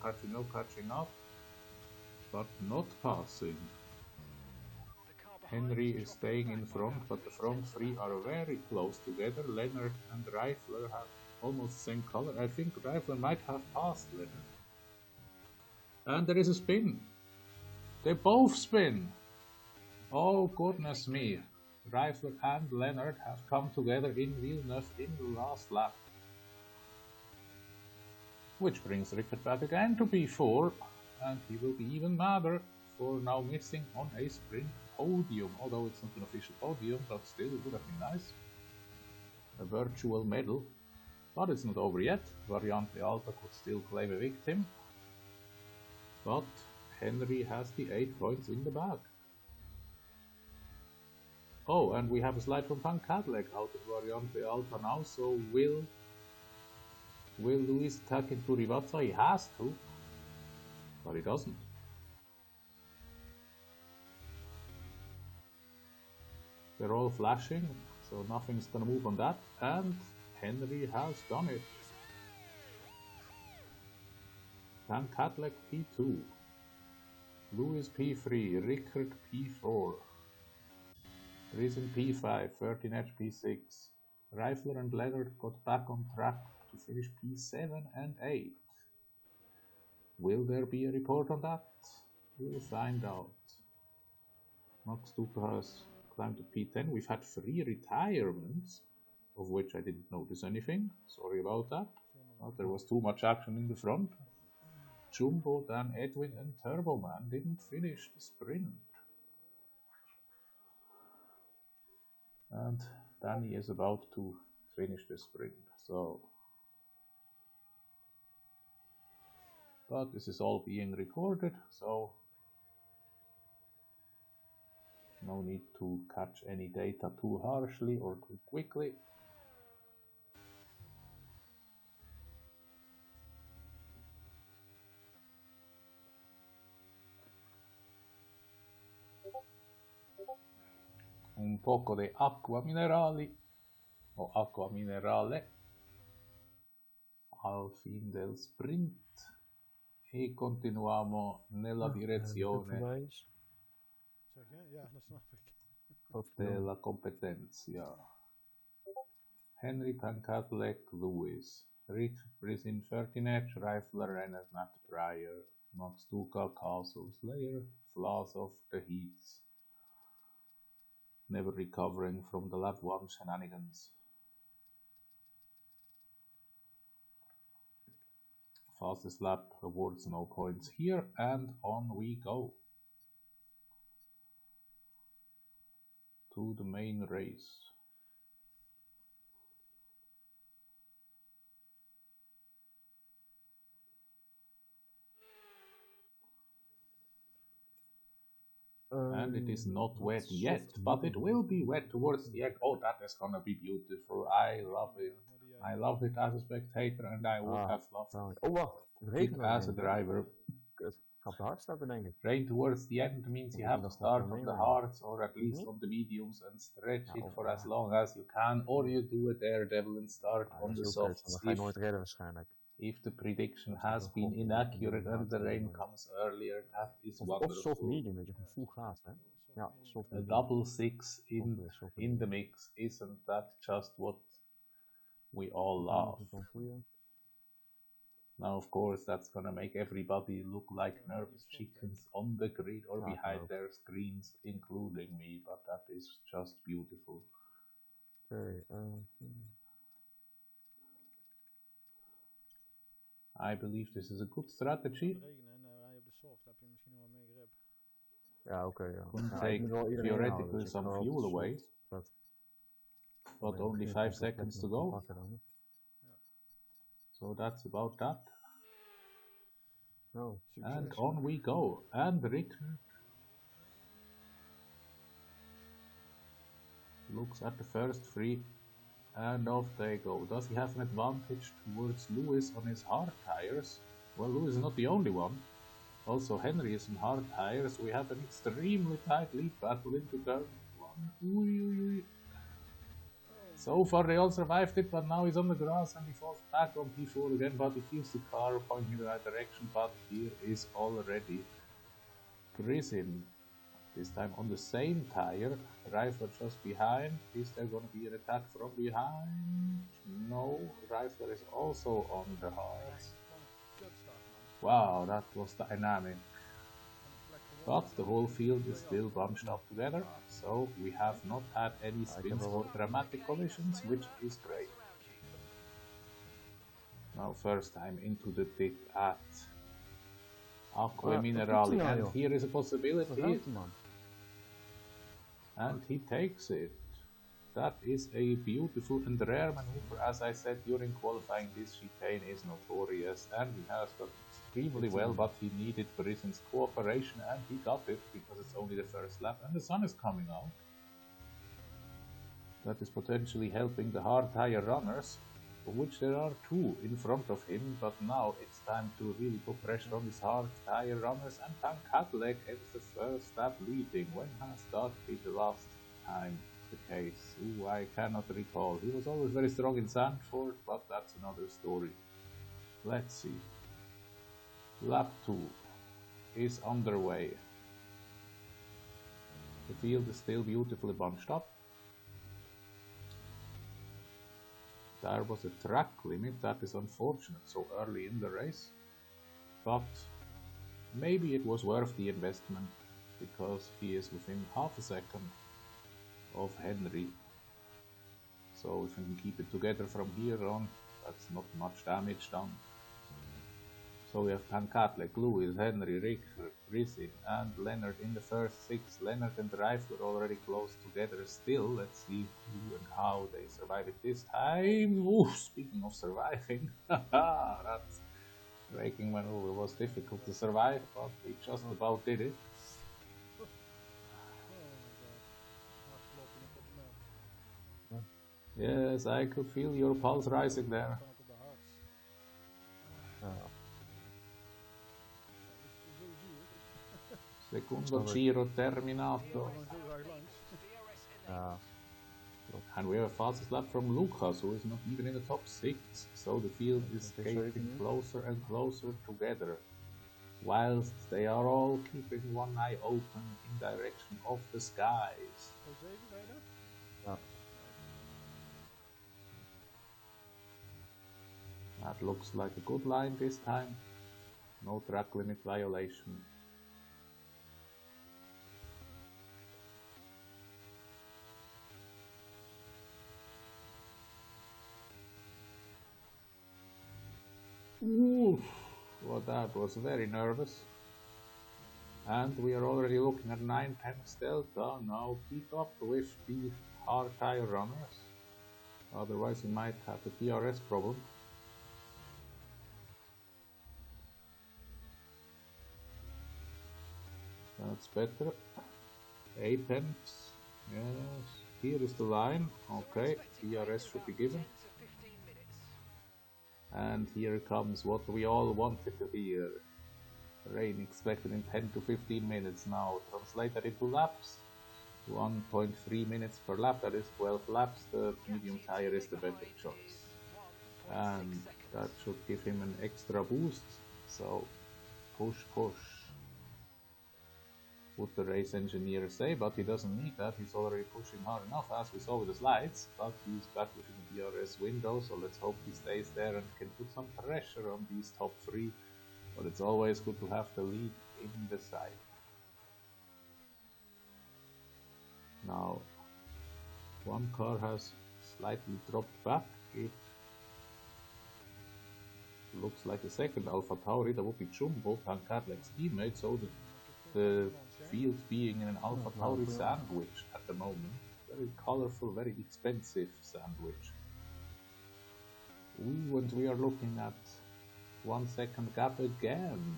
S1: but not passing. Henry is staying in front, but the front three are very close together. Leonard and Reifler have almost the same color. I think Reifler might have passed Leonard. And there is a spin. They both spin. Oh goodness me. Reifler and Leonard have come together in Villeneuve in the last lap. Which brings Rickert back again to P4, and he will be even madder for now missing on a sprint podium. Although it's not an official podium, but still it would have been nice. A virtual medal. But it's not over yet. Variante Alta could still claim a victim. But Henry has the 8 points in the bag. Oh, and we have a slide from Van Cadillac out of Variante Alta now, so will Luis attack into Rivazza? He has to, but he doesn't. They're all flashing, so nothing's gonna move on that, and Henry has done it. Van Cadillac P2. Lewis P3, Rickert P4, Risen P5, 13H P6. Reifler and Leonard got back on track to finish P7 and 8. Will there be a report on that? We'll find out. Max Duper has climbed to P10. We've had 3 retirements, of which I didn't notice anything. Sorry about that. But there was too much action in the front. Jumbo, Dan Edwin and Turboman didn't finish the sprint. And Danny is about to finish the sprint, so. But this is all being recorded, so no need to catch any data too harshly or too quickly. Un poco de acqua minerale o acqua minerale al fin del sprint e continuiamo nella direzione della competenza. Henry Van Cadillac Lewis, Rick Brisin Fertinech, Reifler Renner Matt Pryor, Max Duca Castle Slayer, Flaws of the Heats. Never recovering from the lap 1 shenanigans. Fastest lap awards no points here, and on we go to the main race. And it is not wet yet, but it will be wet towards the end. Oh, that is gonna be beautiful. I love it. I love it as a spectator, and I would have loved it as a driver. Rain towards the end means you have to start on the hards, or at least on the mediums, and stretch it for as long as you can, or you do a daredevil and start on the softs. If the prediction has been inaccurate and the rain comes earlier, that is wonderful. A double 6 in the mix, isn't that just what we all love? Now, of course, that's gonna make everybody look like nervous chickens on the grid or behind their screens, including me, but that is just beautiful. I believe this is a good strategy.
S2: Regenen en rij op de soft, heb je misschien nog wel meer grip.
S3: Ja, oké, ja.
S1: Couldn't
S3: Ja, ik
S1: take
S3: moet wel iedereen inhouden,
S1: theoretically
S3: dus ik
S1: some
S3: ga op
S1: fuel
S3: de
S1: away,
S3: soft, dat
S1: but
S3: alleen
S1: only
S3: begint
S1: 5
S3: om te
S1: seconds to
S3: plekken
S1: go.
S3: pakken dan.
S1: So that's about that.
S3: Oh,
S1: And
S2: Succes.
S1: on we go. And Rick looks at the first three, and off they go. Does he have an advantage towards Lewis on his hard tires? Well, Lewis is not the only one. Also, Henry is on hard tires. We have an extremely tight lead battle into turn 1. So far they all survived it, but now he's on the grass and he falls back on P4 again, but he keeps the car pointing in the right direction. But here is already Grisin. This time on the same tire, Reifler just behind. Is there gonna be an attack from behind? No, Reifler is also on the hards. Wow, that was dynamic. But the whole field is still bunched up together, so we have not had any spins or dramatic collisions, which is great. Now first time into the pit at Acque Minerali, and here is a possibility, and he takes it. That is a beautiful and rare maneuver. As I said during qualifying, this chicane is notorious, and he has done extremely well, but he needed Brisen's cooperation, and he got it because it's only the first lap, and the sun is coming out. That is potentially helping the hard tire runners, of which there are two in front of him, but now it's time to really put pressure on these hard tire runners, and Van Cadillac ends the first lap leading. When has that been the last time the case? Ooh, I cannot recall. He was always very strong in Zandvoort, but that's another story. Let's see. Lap 2 is underway. The field is still beautifully bunched up. There was a track limit, that is unfortunate so early in the race, but maybe it was worth the investment because he is within half a second of Henry. So if we can keep it together from here on, that's not much damage done. So we have Van Cadillac, Lewis, Henry, Richter, Grisin, and Leonard in the first 6. Leonard and Reifler already close together still. Let's see who and how they survive it this time. Ooh, speaking of surviving, that braking maneuver was difficult to survive, but we just about did it. Yes, I could feel your pulse rising there. Secondo giro terminato. And we have a fastest lap from Lucas, who is not even in the top 6. So the field is getting closer and closer together, whilst they are all keeping one eye open in direction of the skies. That looks like a good line this time. No track limit violation. Oof, well, that was very nervous. And we are already looking at 9/10 delta. Now keep up with the hard tire runners. Otherwise we might have a DRS problem. That's better. 8/10. Yes, here is the line. Okay, DRS should be given. And here comes what we all wanted to hear. Rain expected in 10 to 15 minutes now. Translated into laps. 1.3 minutes per lap, that is 12 laps. The medium tire is the better choice. And that should give him an extra boost. So, push, push. Would the race engineer say, but he doesn't need that. He's already pushing hard enough, as we saw with the slides. But he's back within the DRS window, so let's hope he stays there and can put some pressure on these top 3. But it's always good to have the lead in the side. Now, one car has slightly dropped back. It looks like a second Alpha Tauri. That would be Jumbo, Tankadlek's teammate, so the field being in an Alpha Tauri sandwich at the moment. Very colorful, very expensive sandwich. Ooh, and we are looking at 1 second gap again.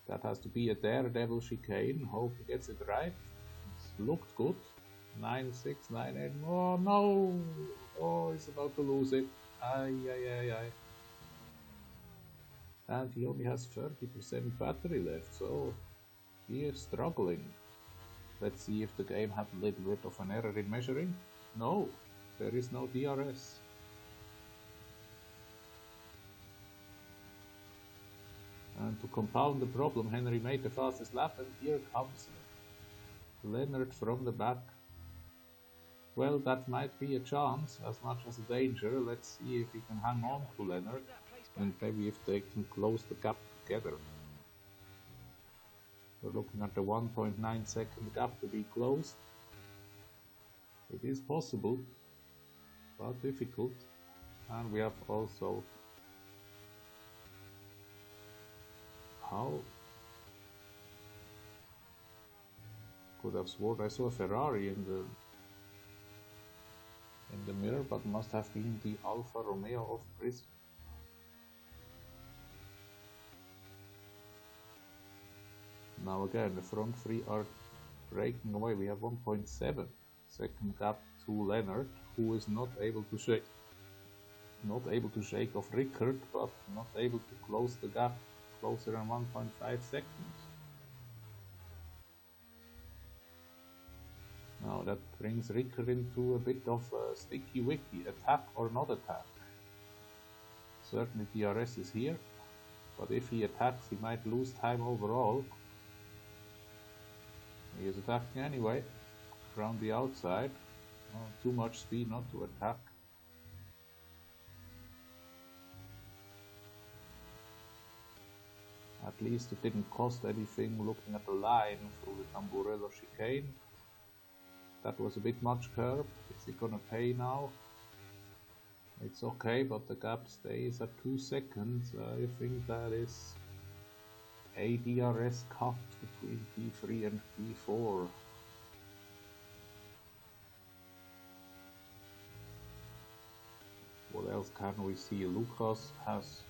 S1: That has to be a daredevil chicane. Hope he gets it right. It's looked good. 9.6, 9.8. Oh no! Oh, he's about to lose it. Ay. And he only has 30% battery left, so he is struggling. Let's see if the game had a little bit of an error in measuring. No, there is no DRS. And to compound the problem, Henry made the fastest lap, and here comes Leonard from the back. Well, that might be a chance as much as a danger. Let's see if he can hang on to Leonard, and maybe if they can close the gap together. We're looking at the 1.9 second gap to be closed. It is possible, but difficult. And we have also how could have sworn I saw a Ferrari in the mirror, but must have been the Alfa Romeo of Brisbane. Now again, the front three are breaking away. We have 1.7 second gap to Leonard, who is not able to shake off Rickard, but not able to close the gap closer than 1.5 seconds. Now that brings Rickard into a bit of a sticky wicky, attack or not attack. Certainly DRS is here, but if he attacks he might lose time overall. He is attacking anyway, around the outside. Oh, too much speed not to attack. At least it didn't cost anything looking at the line through the Tamburello chicane. That was a bit much curb. Is he gonna pay now? It's okay, but the gap stays at 2 seconds. I think that is a DRS cut between P3 and P4. What else can we see? Lucas has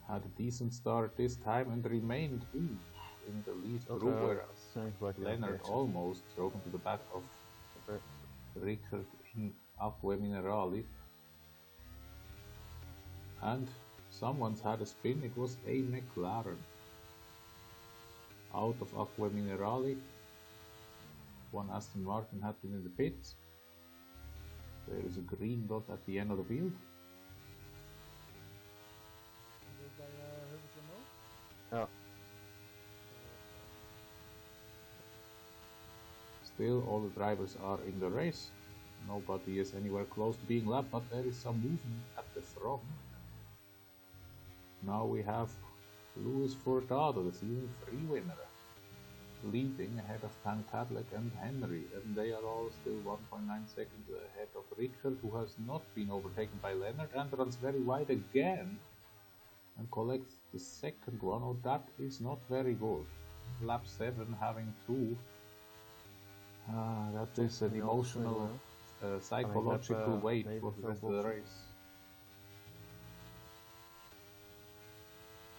S1: had a decent start this time and remained in the lead group, whereas Leonard almost drove into the back of Rickard in Acque Minerali. And someone's had a spin. It was a McLaren out of Acque Minerali. One Aston Martin had been in the pits. There is a green dot at the end of the field.
S3: Yeah.
S1: Still, all the drivers are in the race. Nobody is anywhere close to being lapped, but there is some movement at the front. Now we have Luis Furtado, the season 3 winner, leading ahead of Tankadlek and Henry, and they are all still 1.9 seconds ahead of Rickard, who has not been overtaken by Leonard and runs very wide again and collects the second one. Oh, that is not very good. Lap 7 having 2. That is an emotional, psychological weight for the rest of the race.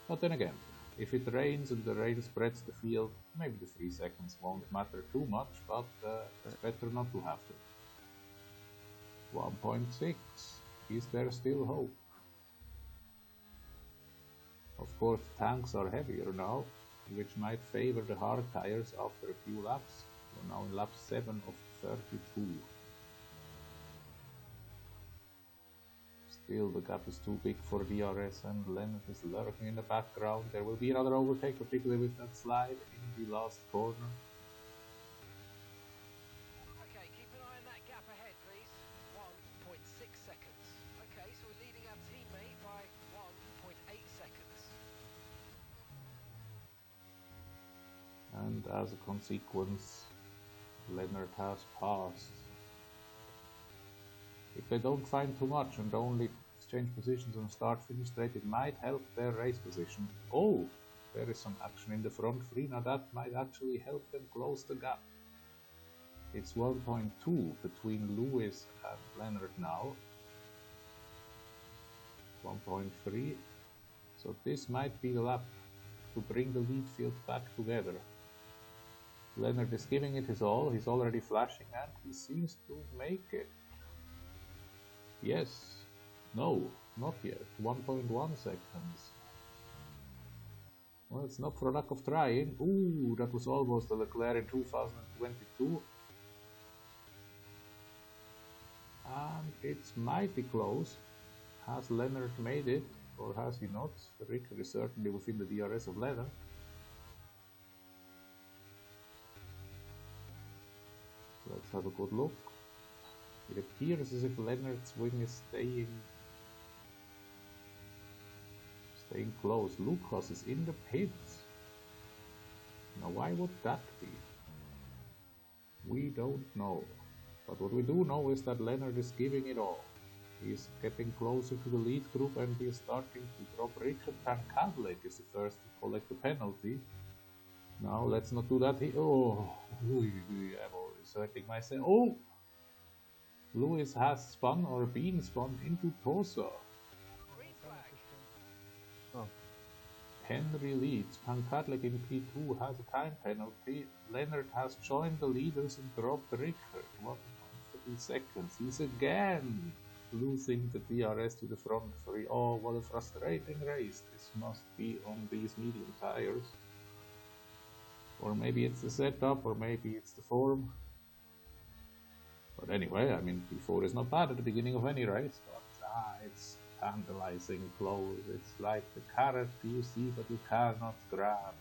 S1: But then again, if it rains and the rain spreads the field, maybe the 3 seconds won't matter too much, but it's better not to have to. 1.6. Is there still hope? Of course, tanks are heavier now, which might favor the hard tires after a few laps. We're now in lap 7 of 32. Still, the gap is too big for DRS, and Leonard is lurking in the background. There will be another overtake, particularly with that slide in the last corner.
S4: Okay, keep an eye on that gap ahead, please. 1.6 seconds. Okay, so we're leading our teammate by 1.8 seconds.
S1: And as a consequence, Leonard has passed. If they don't find too much and only exchange positions on start-finish straight. It might help their race position. Oh, there is some action in the front three. Now that might actually help them close the gap. It's 1.2 between Lewis and Leonard now. 1.3. So this might be the lap to bring the lead field back together. Leonard is giving it his all. He's already flashing and he seems to make it. Yes. No, not yet. 1.1 seconds. Well, it's not for lack of trying. Ooh, that was almost a Leclerc in 2022. And it's mighty close. Has Leonard made it, or has he not? Ricker is certainly within the DRS of Leonard. Let's have a good look. It appears as if Leonard's wing is staying close. Lucas is in the pits. Now why would that be? We don't know. But what we do know is that Leonard is giving it all. He's getting closer to the lead group and he is starting to drop. Richard Van Kadlec is the first to collect the penalty. Now let's not do that. I'm always hurting myself. Oh! Lewis has spun or been spun into Tosa.
S3: Oh.
S1: Henry leads. Van Kadlec in P2 has a time penalty. Leonard has joined the leaders and dropped Rickard. 1.3 seconds. He's again losing the DRS to the front three. Oh, what a frustrating race. This must be on these medium tires. Or maybe it's the setup, or maybe it's the form. But anyway, I mean, P4 is not bad at the beginning of any race, but it's tantalizing close. It's like the carrot you see but you cannot grab.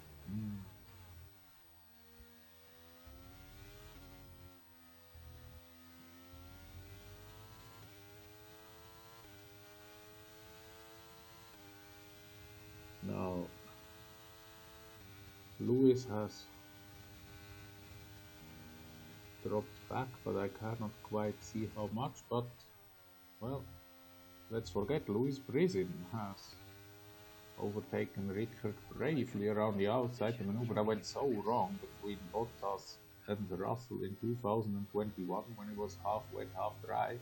S1: Now, Lewis has dropped back, but I cannot quite see how much. But, well, let's forget Louis Brizin has overtaken Rickard bravely around the outside. The maneuver that went so wrong between Bottas and Russell in 2021 when it was half wet, half dry.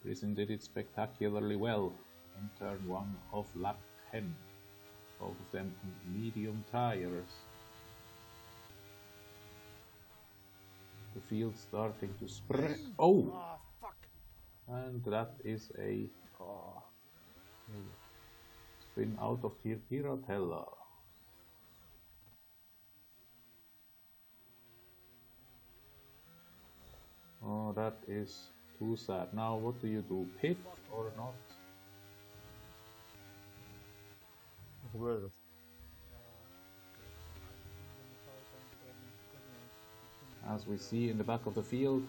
S1: Brizin did it spectacularly well in turn 1 of lap 10. Both of them on medium tires. The field starting to spread. Oh!
S2: Fuck!
S1: And that is a spin out of Piratella. Oh, that is too sad. Now, what do you do? Pit or not?
S3: Hoe gebeurde dat?
S1: As we see in the back of the field,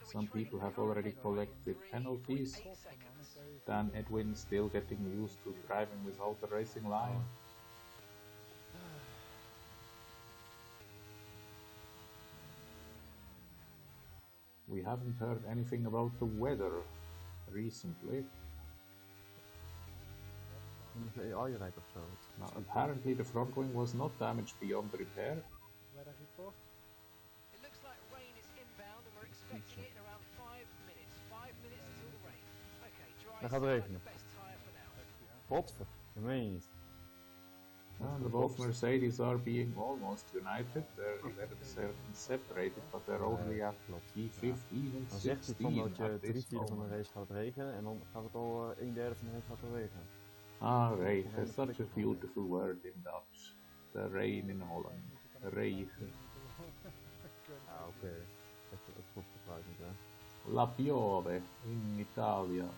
S1: some people have already collected penalties. Dan Edwin still getting used to driving without the racing line. We haven't heard anything about the weather recently.
S3: AI rijdt of zo.
S1: Now, apparently the front wing was not damaged beyond repair.
S2: Weather report.
S4: It looks like rain is inbound and we're expecting it in around 5 minutes. 5 minutes until the rain. Okay, dry
S3: Dan gaat het regenen.
S4: the best tire for now.
S3: Godver, dat meen je niet.
S1: And both Mercedes are being almost united. They're 11 seconds separated, but they're only at P15 and
S3: Dan zegt hij van
S1: 16
S3: dat je
S1: at this
S3: 3/4 van de
S1: moment.
S3: race gaat regenen en dan gaat het al 1/3 van de race gaat regenen.
S1: Ah, regen. Such a beautiful word in Dutch. The rain in Holland. Regen.
S3: Ah, oké. Het klopt gebruikt niet, hè.
S1: La piove in Italia.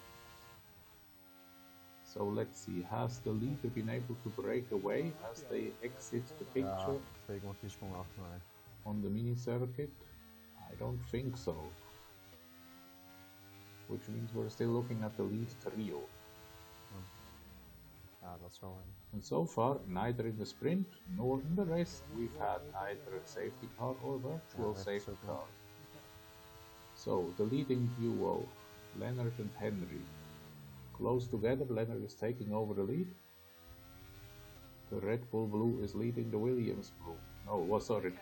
S1: So let's see, has the leader been able to break away as they exit the
S3: Ja,
S1: picture
S3: 2,4 seconden achter mij.
S1: on the mini circuit? I don't think so. Which means we're still looking at the lead trio.
S3: Ja, dat zou zijn.
S1: And so far, neither in the sprint nor in the race, we've had either a safety car or virtual
S3: Ja,
S1: safety
S3: ook
S1: car. So, the leading duo, Leonard and Henry. Close together, Leonard is taking over the lead. The Red Bull Blue is leading the Williams Blue. No, sorry,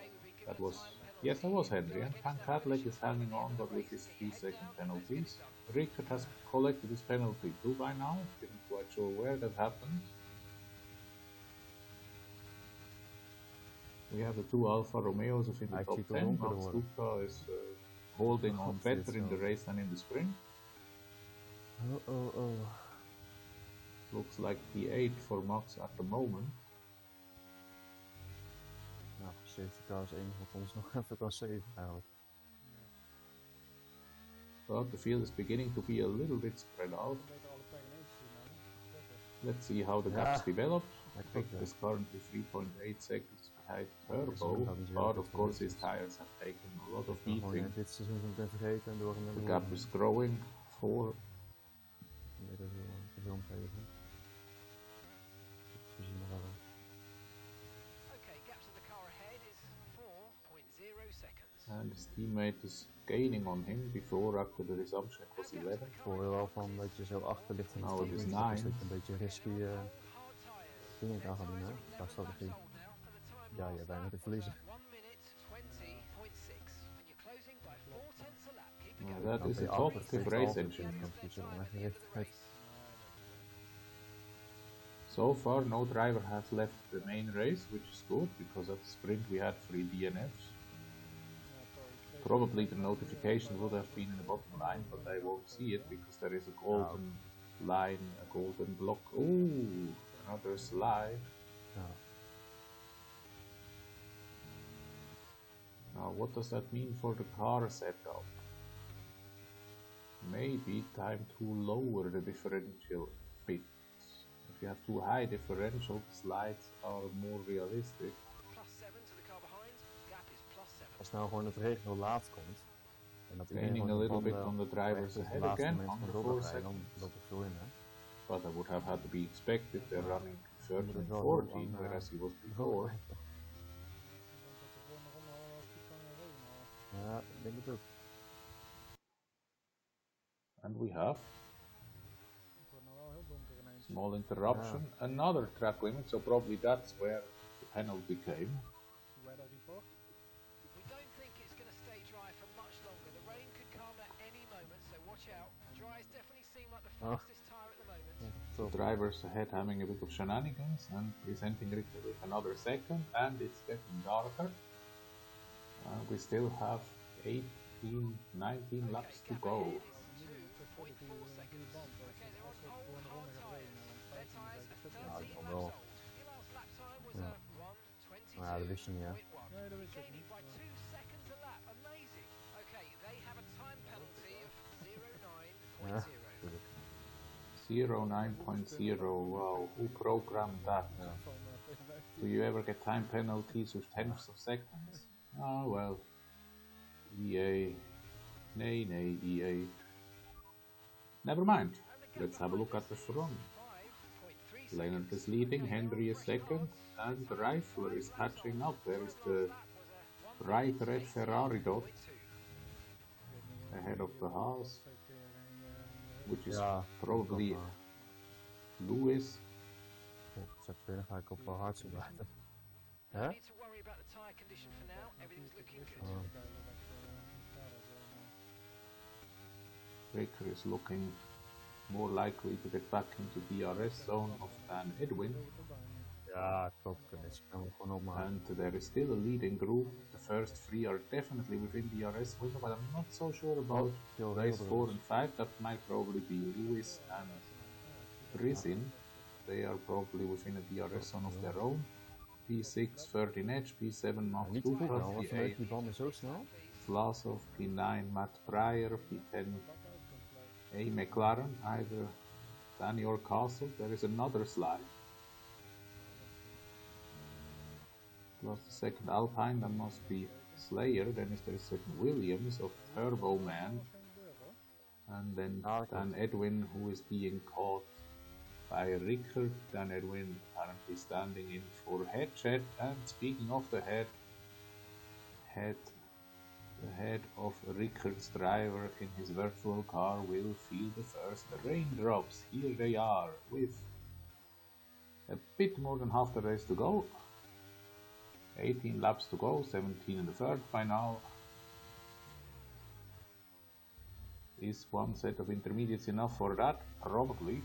S1: that was... Yes, that was Henry, and Van Cadleck is hanging on, but with his 3-second penalties. Rickard has collected his penalty too by now, isn't quite sure where that happened. We have the two Alfa Romeos in the top 10. Max Duca is holding on better in the race than in the sprint. Looks like P8 for Max at the moment.
S3: Nou, safety car is één wat ons nog even kan save eigenlijk.
S1: But the field is beginning to be a little bit spread out. Let's see how the gaps develop. Victor is currently 3.8 seconds behind Turbo, but of course his tires have taken a lot of beating. The gap is growing for... And his teammate is gaining on him before, after the resumption it was 11.
S3: Ik hoor wel van dat je zo achter ligt in
S1: Now it is 9.
S3: Dus dat je een beetje risky dingen kan gaan doen, hè? Qua strategie. Ja, je hebt bijna te verliezen.
S1: That is a talkative race engine. So far no driver has left the main race, which is good, because at the sprint we had 3 DNFs. Probably the notification would have been in the bottom line, but I won't see it because there is a golden line, a golden block. Ooh, another slide. Now what does that mean for the car setup? Maybe time to lower the differential bit. If you have too high differential, the slides are more realistic.
S3: Als nou gewoon het regen heel laat komt en dat
S1: gaining a little bit on the drivers ahead again on the 4 seconds.
S3: Dan loopt het zo in, hè?
S1: But that would have had to be expected. They're running 13 and 14, whereas he was before.
S3: Ja, ik denk het ook.
S1: And we have small interruption, another track limit, so probably that's where the penalty came. So drivers ahead having a bit of shenanigans and presenting Richter with another second, and it's getting darker. We still have 18, 19 laps to go.
S3: Ja, dat wist je niet, hè?
S2: Nee, dat wist ik niet.
S1: 09.0, wow, who programmed that? Do you ever get time penalties with tenths of seconds? Ah, well, EA, nay, EA. Never mind, let's have a look at the front. Leonard is leading, Henry is second, and the Rifler is catching up. There is the bright red Ferrari dot ahead of the Haas, which is probably Lewis.
S3: Dan ga ik op hard blijven. Hè?
S1: Baker is looking more likely to get back into DRS zone than Edwin.
S3: Ja, klopt. Dus kan we gewoon opmaken.
S1: And there is still a leading group. The first 3 are definitely within DRS window, but I'm not so sure about race 4 and 5. That might probably be Lewis and Rizin. They are probably within a DRS zone of their own. P6 13 Edge, P7 Max Duca, P8 Vlasov, P9 Matt Pryor, P10 A McLaren, either Danny or Castle. There is another slide. Plus the second Alpine, that must be Slayer. Then is there a second Williams of Turbo Man. And then Dan Edwin, who is being caught by Rickard. Dan Edwin apparently standing in for head check. And speaking of the head The head of Rickard's driver in his virtual car will feel the first raindrops. Here they are, with a bit more than half the race to go. 18 laps to go, 17 in the third by now. Is one set of intermediates enough for that? Probably.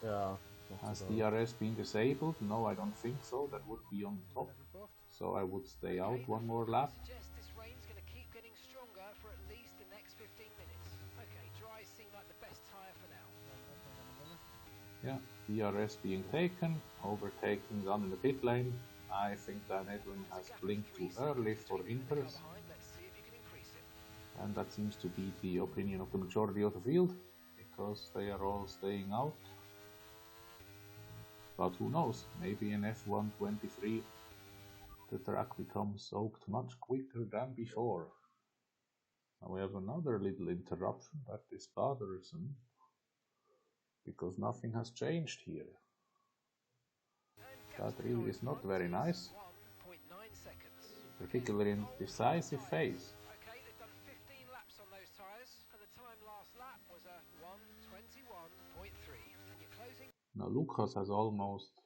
S3: Yeah.
S1: Has DRS been disabled? No, I don't think so. That would be on top. So I would stay out one more lap.
S4: Suggest this rain's going to keep getting stronger for at least the next 15 minutes. Okay, dries seem like the best tyre for now.
S1: Yeah, DRS being taken, overtaking done in the pit lane. I think Dan Edwin has blinked too early for Inters. And that seems to be the opinion of the majority of the field, because they are all staying out. But who knows, maybe in F1 23 the track becomes soaked much quicker than before. Now we have another little interruption that is bothersome, because nothing has changed here. That really is not very nice, particularly in decisive phase.
S4: Okay, they've done 15 laps on those tyres, and the time last lap was a 1:21.3. And you're closing.
S1: Now Lucas has almost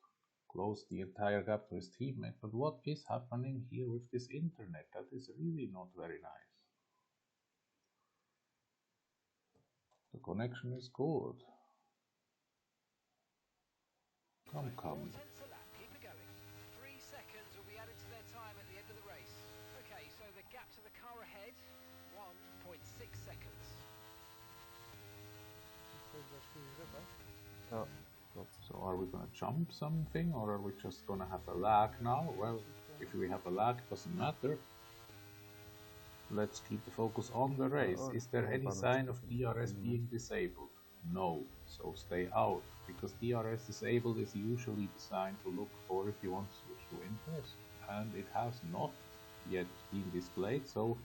S1: closed the entire gap to his teammate, but what is happening here with this internet? That is really not very nice. The connection is good. Come.
S4: 4 tenths a lap, keep it going. 3 seconds will be added to their time at the end of the race. Okay, so the gap to the car ahead, 1.6 seconds.
S3: Oh.
S1: So are we gonna jump something, or are we just gonna have a lag now? Well, if we have a lag, it doesn't matter. Let's keep the focus on the race. Is there any sign of DRS being disabled? No, so stay out, because DRS disabled is usually designed to look for if you want to switch to Inters, and it has not yet been displayed, so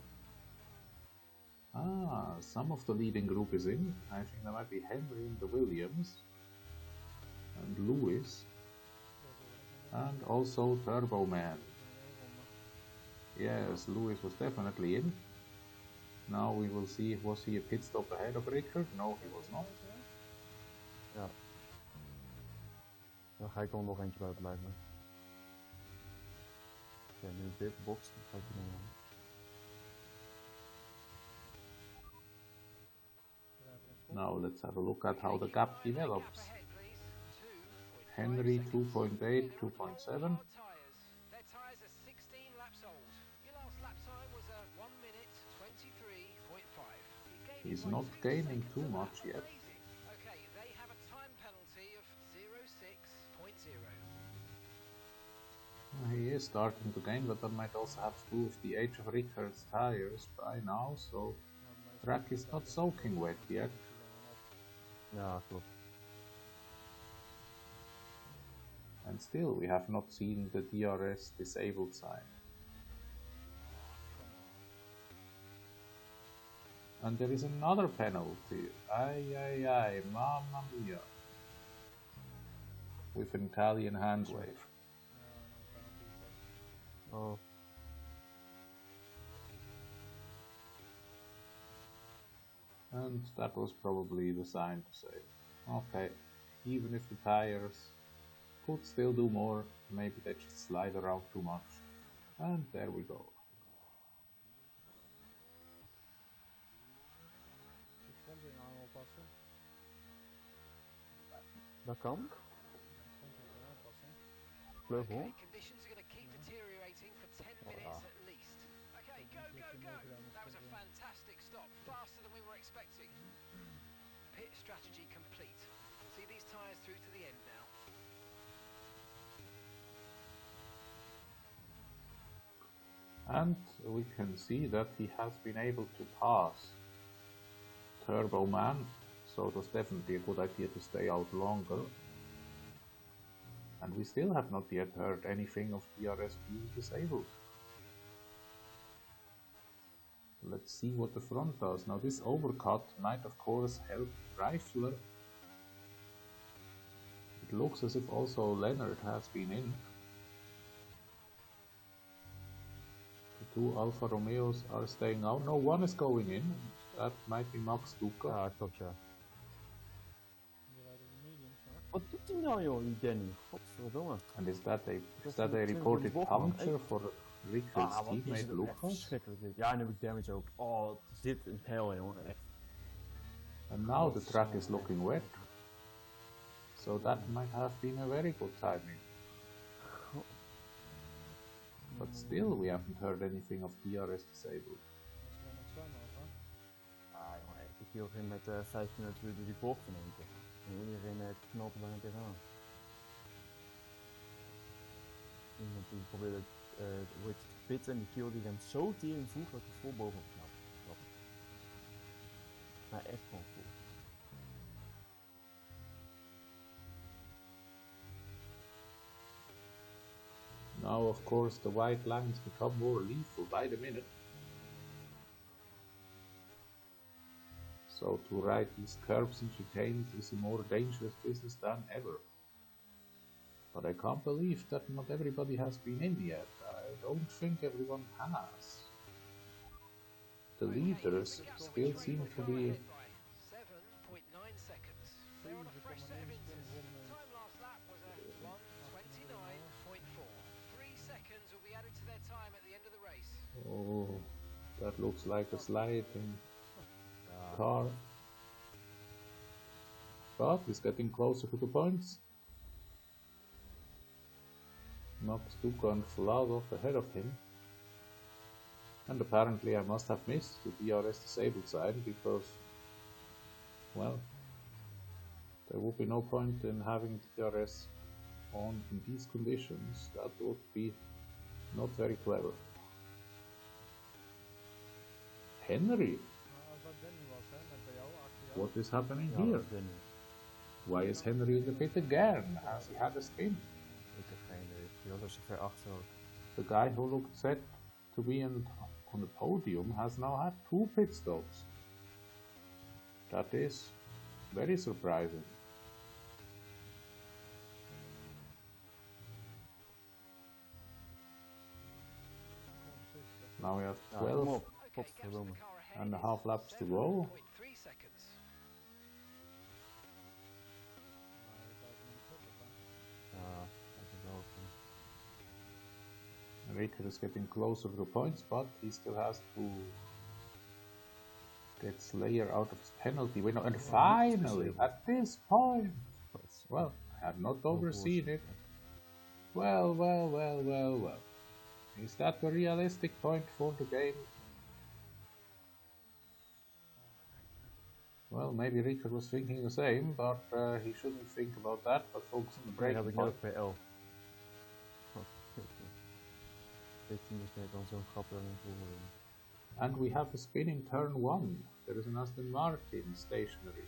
S1: some of the leading group is in. I think there might be Henry in the Williams, and Lewis, and also Turbo Man. Yes, Lewis was definitely in. Now we will see, was he a pit stop ahead of Rickard? No, he was not.
S3: Ja. Dan ga ik er nog eentje buiten blijven. Oké, nu dit box, dan ga ik er nog.
S1: Now let's have a look at how the gap develops. Henry 2.8, 2.7.
S4: Their tyres are 16 laps old. Your last lap time was a 1:23.5.
S1: He's not gaining too much yet.
S4: Okay, they have a time penalty of 0.6.
S1: He is starting to gain, but that might also have to do with the age of Rickard's tires by now, so track is not soaking wet yet.
S3: Ja, klopt.
S1: And still we have not seen the DRS disabled sign. And there is another penalty. Ay, mamma mia. With an Italian hand wave.
S3: Oh.
S1: And that was probably the sign to say, okay, even if the tires could still do more, maybe they just slide around too much. And there we go.
S3: Dat kan. Vleugel.
S4: Okay, conditions are going to keep deteriorating for 10 minutes at least. Okay, go. That was a fantastic stop, faster than we were expecting. Pit strategy complete. See these tyres through to the end now.
S1: And we can see that he has been able to pass Turbo Man, so it was definitely a good idea to stay out longer. And we still have not yet heard anything of DRS being disabled. Let's see what the front does. Now this overcut might of course help Reifler. It looks as if also Leonard has been in. 2 Alfa Romeos are staying out. No, one is going in. That might be Max Duca.
S3: Ja, klopt ja.
S2: Die rijden de mediums, maar.
S3: Wat doet hij nou joh, die Danny? Godverdomme.
S1: And is that a
S3: een
S1: reported
S3: 20 man.
S1: puncture for Rickard's
S3: Wat is
S1: teammate
S3: het echt
S1: Lucas?
S3: verschrikkelijk dit. Ja, en dan heb ik damage ook. Oh, wat is dit een hel jongen, echt.
S1: And now the track is looking wet. So that might have been a very good timing. But still, we haven't heard anything of DRS disabled.
S2: Dat is wel niks anders, hè.
S3: Ah jongen, echt. Ik viel geen met 5 minuten door die bocht in één keer. En iedereen knalt er bijna tegenaan. Iemand die probeerde hoe heet het, te pitten en die kill die remt zo tering vroeg dat hij vol bovenop knap. Maar echt gewoon cool.
S1: Now, of course, the white lines become more lethal by the minute. So to ride these curbs and chicanes is a more dangerous business than ever. But I can't believe that not everybody has been in yet. I don't think everyone has. The leaders still seem to be...
S4: 7.9 seconds. They're on a fresh set of inters. Time last lap was at 1:29.4. 3 seconds will be added to their time at the end of the race.
S1: Oh, that looks like a sliding car. But he's getting closer to the points. Max Duca and Vladov ahead of him. And apparently I must have missed the DRS disabled sign because, well, there would be no point in having DRS on in these conditions. That would be not very clever. Henry,
S2: Maar als dat Danny was, hè, net bij jou, achter jou.
S1: what is happening
S3: Ja,
S1: here?
S3: dat is Danny.
S1: Why is Henry in the pit again? Has he had a spin?
S3: Ik heb geen idee. Die was al zo ver achter ook.
S1: The guy who looked set to be on the podium has now had 2 pit stops. That is very surprising. Now we have
S3: Ja, kom
S1: 12
S3: op. Godverdomme.
S1: and a half laps to go.
S4: 3 seconds.
S2: Maar je kijkt niet op, hè.
S3: Ja, dat is wel oké.
S1: Ricker is getting closer to the points, but he still has to get Slayer out of his penalty window. And finally, at this point, well, I had not overseen it. Well. Is that the realistic point for the game? Well, maybe Ricker was thinking the same, but he shouldn't think about that, but focus on the
S3: Dan
S1: braking
S3: heb ik
S1: point.
S3: nodig bij 11. Dit is net dan zo'n grap dan in voeren.
S1: And we have a spin in turn 1. There is an Aston Martin stationary.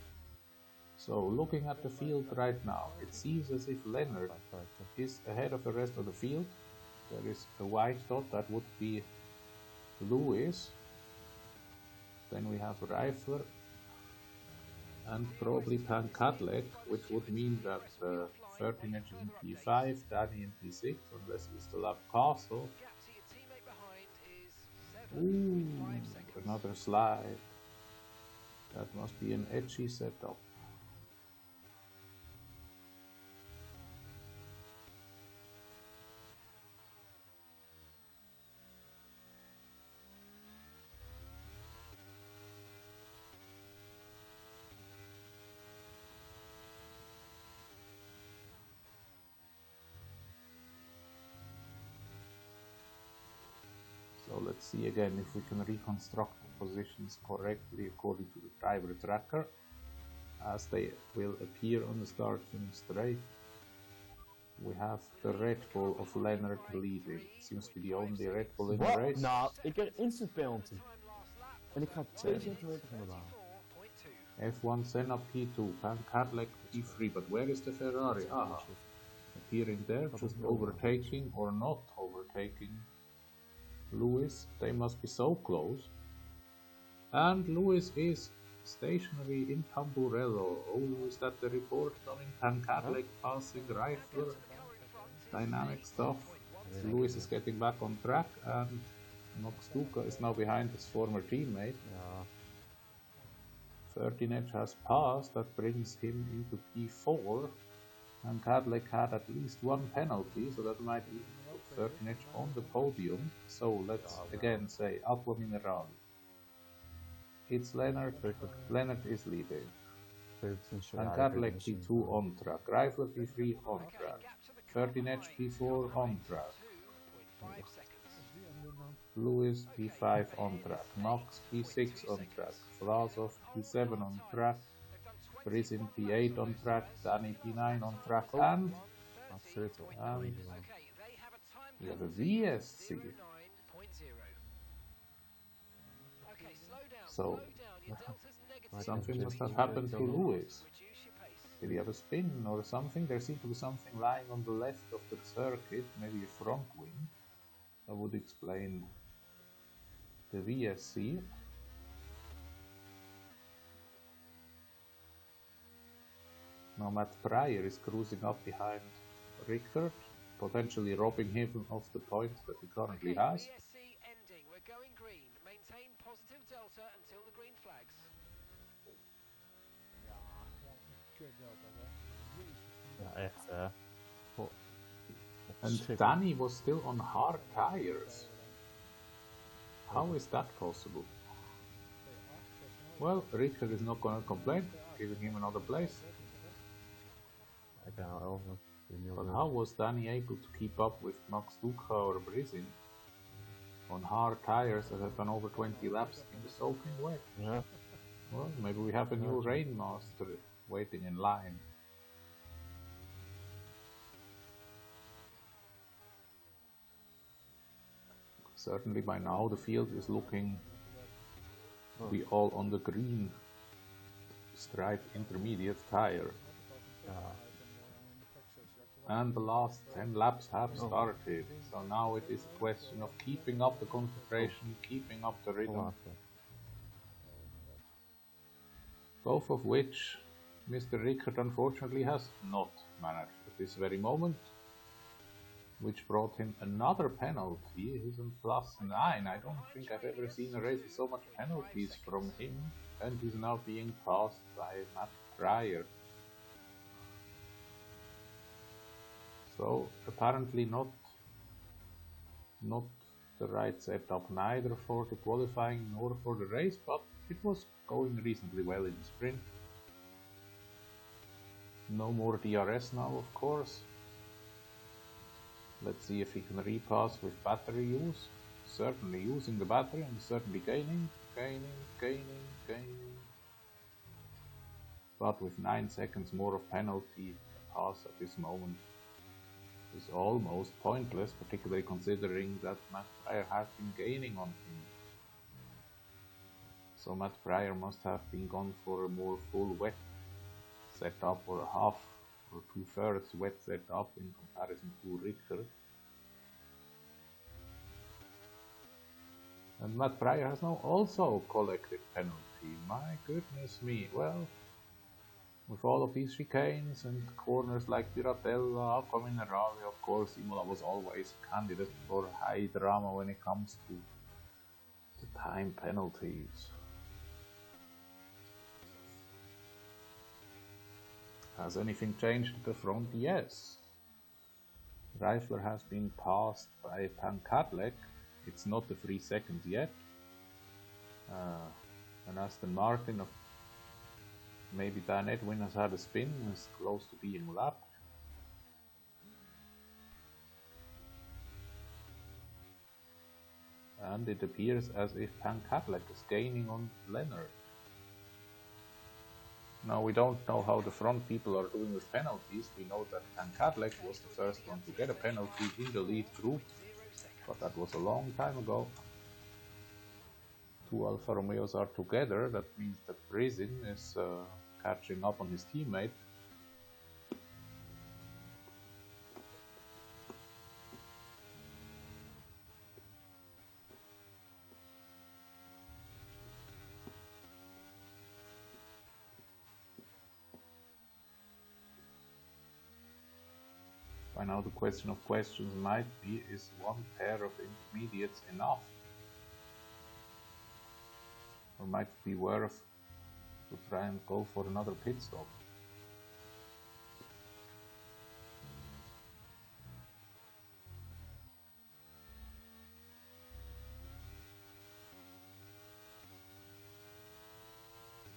S1: So looking at the field right now, it seems as if Leonard is ahead of the rest of the field. There is a white dot, that would be Lewis. Then we have Reifler and probably Pankadlek, which would mean that 13 is in P5, Danny in P6, unless we still have Castle.
S4: Gap to your teammate behind is
S1: Ooh,
S4: 7.5 seconds.
S1: another slide. That must be an edgy setup. So let's see again if we can reconstruct the positions correctly according to the driver tracker, as they will appear on the start finish straight. We have the Red Bull of Leonard leading. Seems to be the only Red Bull in the
S3: Wat?
S1: race.
S3: Nou, ik heb instant penalty.
S4: Time last lap
S3: En ik ga 2 centimeter van de baan.
S4: 34.2.
S1: F1 Senna P2, Pankadlek P3, but where is the Ferrari? Aha, appearing there, just overtaking or not overtaking Lewis. They must be so close. And Lewis is stationary in Tamburello. Oh, is that the report coming? Pankadlek passing Reifler. Dynamic stuff. Lewis is getting back on track, and Max Duca is now behind his former teammate.
S3: Ja.
S1: 13 Edge has passed, that brings him into P4. And Cadillac had at least one penalty, so that might even put 13 Edge on the podium. So let's again say Aqua Minerale. It's Leonard. Leonard is leading. And Cadillac P2 on track. Rifler P3 on track. 13 Edge P4 on track. Lewis P5 on track. Knox P6 on track. Vlasov P7 on track. Brizin P8 on track. Danny P9 on track. And we have a VSC. So something must have happened to Lewis. Did he have a spin or something? There seemed to be something lying on the left of the circuit, maybe a front wing. That would explain the VSC. Now Matt Pryor is cruising up behind Rickard, potentially robbing him of the points that he currently has.
S4: VSC ending. We're going green. Maintain positive delta until the green flags.
S3: Ja, echt hè.
S1: And Danny was still on hard tires. How is that possible? Well, Richard is not gonna complain, giving him another place. But how was Danny able to keep up with Max Duca or Brizin on hard tires that have done over 20 laps in the soaking wet?
S3: Yeah.
S1: Well, maybe we have a new Rainmaster waiting in line. Certainly by now the field is looking to be all on the green stripe intermediate tire. And the last 10 laps have started, so now it is a question of keeping up the concentration, keeping up the rhythm. Both of which Mr. Rickard unfortunately has not managed at this very moment, which brought him another penalty. He's on +9. I don't think I've ever seen a race with so much penalties from him, and he's now being passed by Matt Pryor. So apparently not the right setup neither for the qualifying nor for the race, but it was going reasonably well in the sprint. No more DRS now, of course. Let's see if he can repass with battery use. Certainly using the battery and certainly gaining. But with 9 seconds more of penalty, a pass at this moment is almost pointless, particularly considering that Matt Pryor has been gaining on him. So Matt Pryor must have been gone for a more full wet setup, or a half or 2/3 wet setup in comparison to Rickard. And Matt Pryor has now also collected penalty. My goodness me. Well, with all of these chicanes and corners like Piratella, Aqua Minerale, of course, Imola was always a candidate for high drama when it comes to the time penalties. Has anything changed at the front? Yes. Reifler has been passed by Pan Cadillac. It's not the 3 seconds yet. And Aston Martin of maybe Dan Edwin has had a spin, is close to being lapped. And it appears as if Pan Cadillac is gaining on Leonard. Now we don't know how the front people are doing with penalties. We know that Pan Cadillac was the first one to get a penalty in the lead group, but that was a long time ago. 2 Alfa Romeos are together. That means that Brizin is catching up on his teammate. By now the question of questions might be, is one pair of intermediates enough or might be worth to try and go for another pit stop.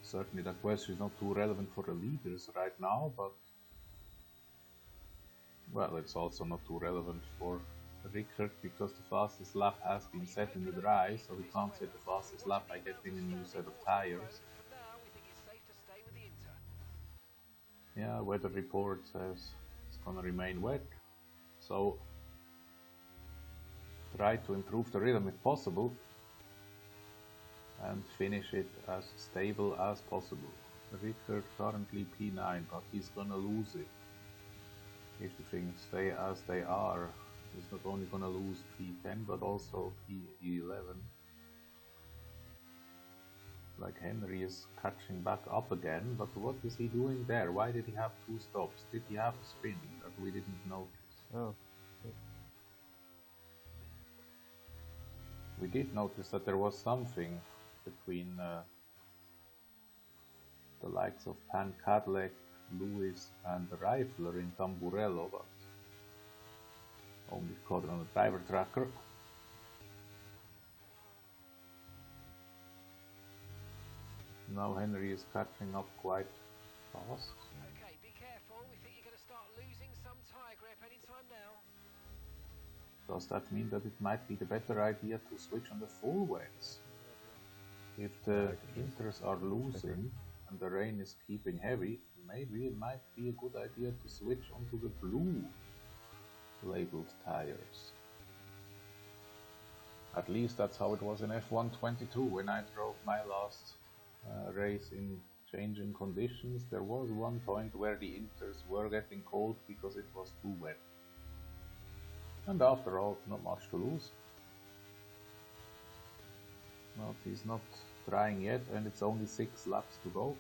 S1: Certainly that question is not too relevant for the leaders right now, but well, it's also not too relevant for Rickert because the fastest lap has been set in the dry, so we can't set the fastest lap by getting a new set of tires. Yeah, weather report says it's gonna remain wet, so try to improve the rhythm if possible and finish it as stable as possible. Rickert currently P9, but he's gonna lose it if the things stay as they are. He's not only gonna lose P10 but also P11. Like Henry is catching back up again, but what is he doing there? Why did he have 2 stops? Did he have a spin that we didn't notice?
S3: Oh.
S1: We did notice that there was something between the likes of Pan Cadillac, Lewis and the Rifler in Tamburello, but only caught it on the driver tracker. Now Henry is catching up quite fast.
S4: Okay, be careful. We think you're going to start losing some tyre grip anytime now.
S1: Does that mean that it might be the better idea to switch on the full wets? If the inters are losing and the rain is keeping heavy, maybe it might be a good idea to switch onto the blue labeled tires. At least that's how it was in F1 22 when I drove my last race in changing conditions. There was one point where the inters were getting cold because it was too wet. And after all, not much to lose. But he's not trying yet, and it's only 6 laps to go.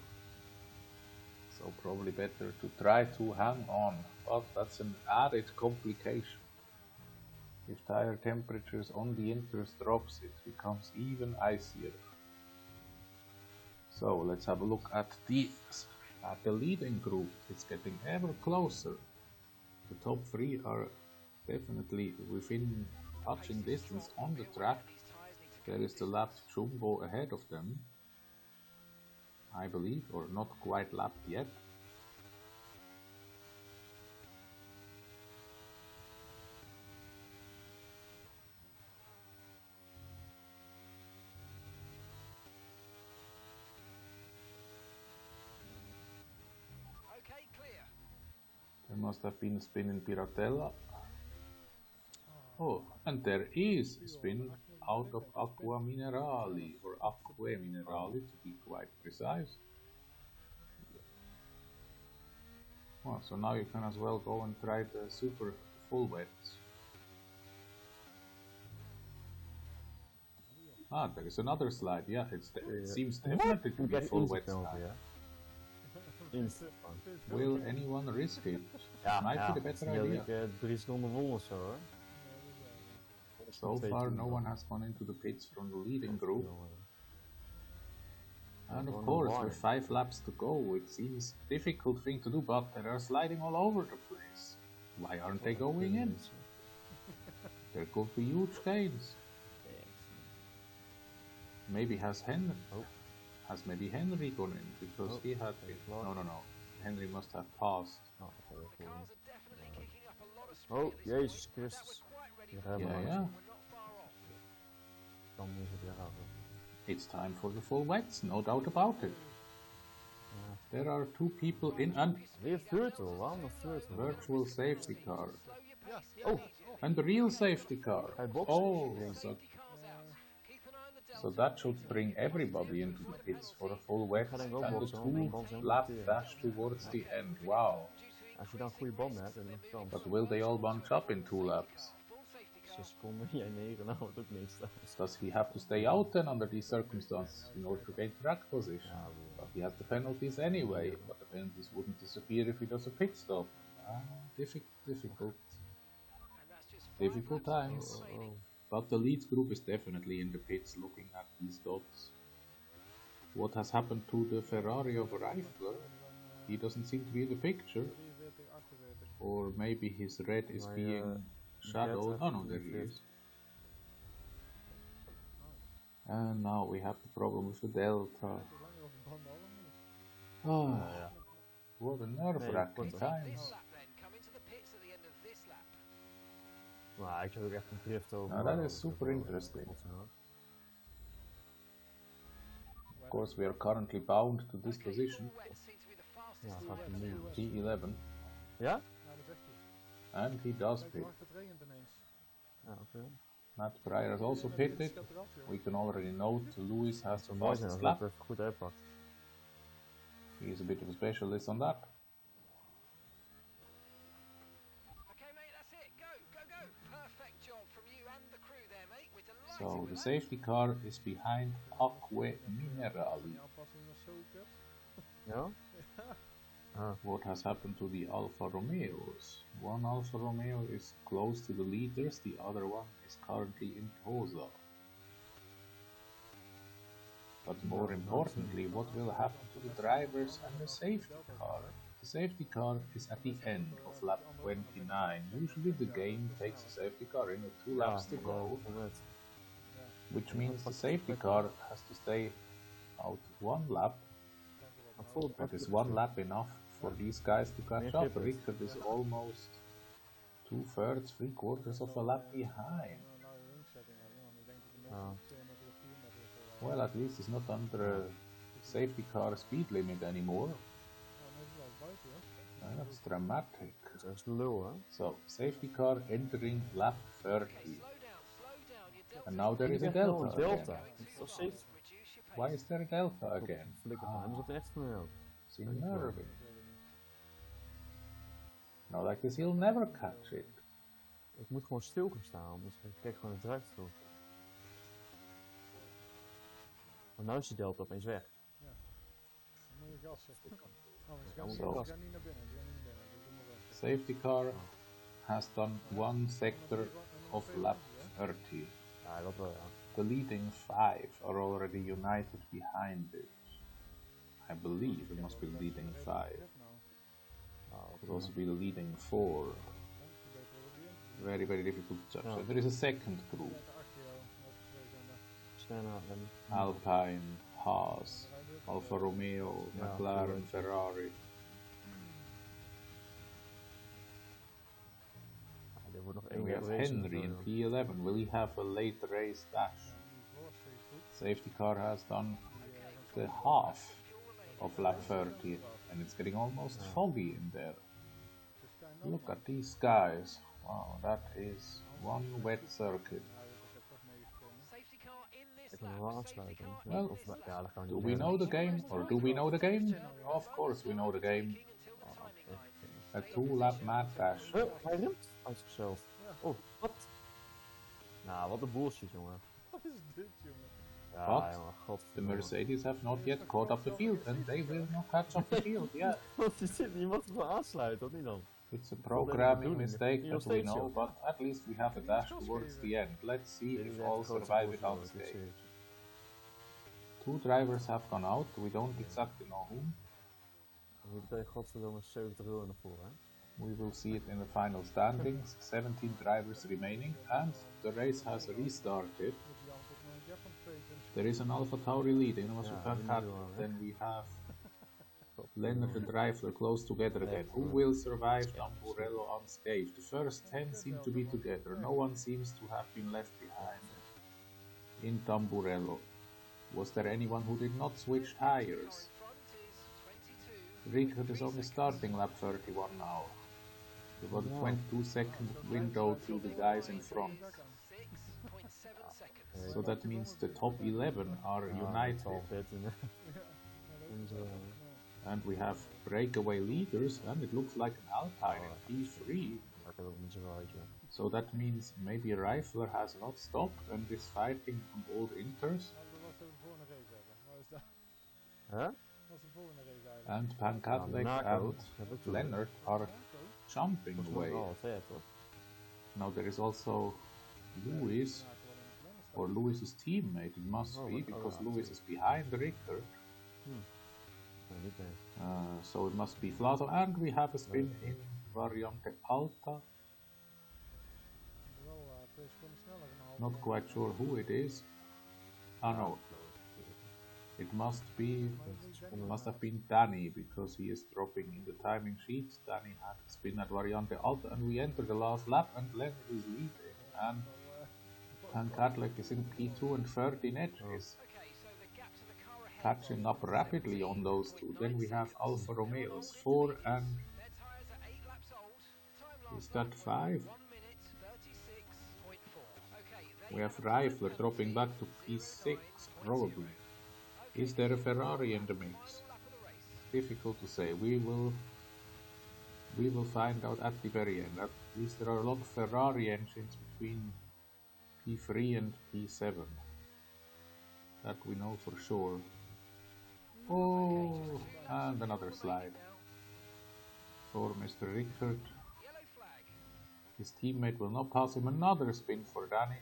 S1: So probably better to try to hang on, but that's an added complication. If tire temperatures on the inters drops, it becomes even icier. So let's have a look at the leading group. It's getting ever closer. The top 3 are definitely within touching distance on the track. There is the lapped Jumbo ahead of them, I believe, or not quite lapped yet.
S4: Okay, clear.
S1: There must have been a spin in Piratella. Oh, and there is a spin out of Acqua Minerali, or Acque Minerali to be quite precise. Well, so now you can as well go and try the super full wets. Ah, there is another slide. Yeah, it seems definitely to be a full wet slide. Will anyone risk it? Might be the better idea.
S3: 3 seconden vol of zo hoor.
S1: So far, no one has gone into the pits from the leading group. And of course, with 5 laps to go, it seems a difficult thing to do, but they are sliding all over the place. Why aren't they going in? There could be huge gains. Maybe has maybe Henry gone in, because he had been. No. Henry must have passed.
S3: Oh, Jezus Christus.
S1: Yeah. It's time for the full wets, no doubt about it. There are 2 people in and virtual safety car. Oh, and the real safety car. Oh, so that should bring everybody into the pits for a full wet and a 2-lap dash towards the end. Wow.
S3: Als je dan goede banden hebt, dan heb je kans.
S1: But will they all bunch up in 2 laps?
S3: 6 seconden, jij 9, nou wordt ook niks.
S1: Does he have to stay out then under these circumstances in order to gain track position? But he has the penalties anyway, but the penalties wouldn't disappear if he does a pit stop. Difficult times. But the lead group is definitely in the pits looking at these dots. What has happened to the Ferrari of Reifler? He doesn't seem to be in the picture.
S2: 43, 48.
S1: Or maybe his red is being shadowed. Oh no, there he is. And now we have the problem with the Delta. Oh, what a nerve-wracking time.
S3: Maar ik heb ook echt een drift over.
S1: Now that is super interesting. Of course, we are currently bound to this position.
S3: Ja, gaat hij nu.
S1: T11.
S3: Ja?
S1: And he does pit.
S2: Het regent ineens.
S3: Ja, oké.
S1: Matt Pryor has also pitted. We can already note Lewis has the
S3: Mooi zijn
S1: fastest
S3: als
S1: lap.
S3: dat even goed uitpakt.
S1: He is a bit of a specialist on that. So the safety car is behind Acque Minerali.
S3: Ja?
S1: What has happened to the Alfa Romeos? One Alfa Romeo is close to the leaders, the other one is currently in Tosa. But more importantly, what will happen to the drivers and the safety car? The safety car is at the end of lap 29. Usually the game takes the safety car in with 2 laps to go, which means the safety car has to stay out 1 lap. But is 1 lap enough for these guys to catch up? Rickert is almost 2/3, 3/4 of a lap behind. Well, at least he's not under a safety car speed limit anymore. That's dramatic.
S3: That's low, huh?
S1: So, safety car entering lap 30. And now there is a delta again. Why is there a delta again? It's unnerving. Nou, like this, he'll never catch it.
S3: Ik moet gewoon stil gaan staan, anders kijk gewoon het eruit toe. Maar nu is die delta opeens weg.
S2: Ja. Dan moet je gas zetten.
S1: Safety car has done 1 sector of lap 30.
S3: Ja, dat wel, ja.
S1: The leading 5 are already united behind it. I believe it must be the leading 5. It could also be the leading 4. Very, very difficult to judge. So there is a second group. Alpine, Haas, Alfa Romeo, McLaren, Ferrari. And we have Henry in P11. Will he have a late race dash? Safety car has done the half of lap 30 and it's getting almost foggy in there. Look at these guys. Wow, that is one wet circuit. Well, do we know the game or do we know the game? Of course we know the game. A 2-lap mad dash.
S3: Hij remt uit zichzelf. Oh, wat? Nou, wat een bullshit, jongen.
S2: Wat is dit, jongen?
S3: Ja,
S1: But
S3: jongen, god.
S1: the Mercedes have not yet caught up the field and they will not catch up the field, yeah.
S3: Wat is dit? Je moet gewoon aansluiten, dat niet dan?
S1: It's a programming mistake that we know, but at least we have a dash towards the end. Let's see if all survive it unscathed. 2 drivers have gone out, we don't exactly know whom.
S3: We betalen godverdomme 70 euro naar voren, hè?
S1: We will see it in the final standings. 17 drivers remaining and the race has restarted. There is an Alpha Tauri leading, then we have Lennart and Dreifler close together again. Who will survive Tamburello unscathed? The first 10 seem to be together. No one seems to have been left behind in Tamburello. Was there anyone who did not switch tires? Rickert is only starting lap 31 now. There was a 22-second window to the guys in front. So that means the top 11 are united. And we have breakaway leaders, and it looks like an Alpine in P3. So that means maybe Reifler has not stopped and is fighting on old Inters.
S3: Huh?
S1: And Pankadlek and Lennart are jumping away. Now there is also Lewis or Lewis's teammate. It must be, because Lewis is behind Rickard. So it must be Flaso, and we have a spin in Variante Alta. Not quite sure who it is. Ah no, it must have been Danny, because he is dropping in the timing sheets. Danny had a spin at Variante Alta, and we enter the last lap, and Leonard is leading, and Pankadlek is in P2 and 13 edges, catching up rapidly on those two. Then we have Alfa Romeos 4 and is that 5? We have Reifler dropping back to P6 probably. Is there a Ferrari in the mix? Difficult to say. We will find out at the very end. At least there are a lot of Ferrari engines between P3 and P7. That we know for sure. Oh, and another slide for Mr. Rickard. His teammate will not pass him. Another spin for Danny.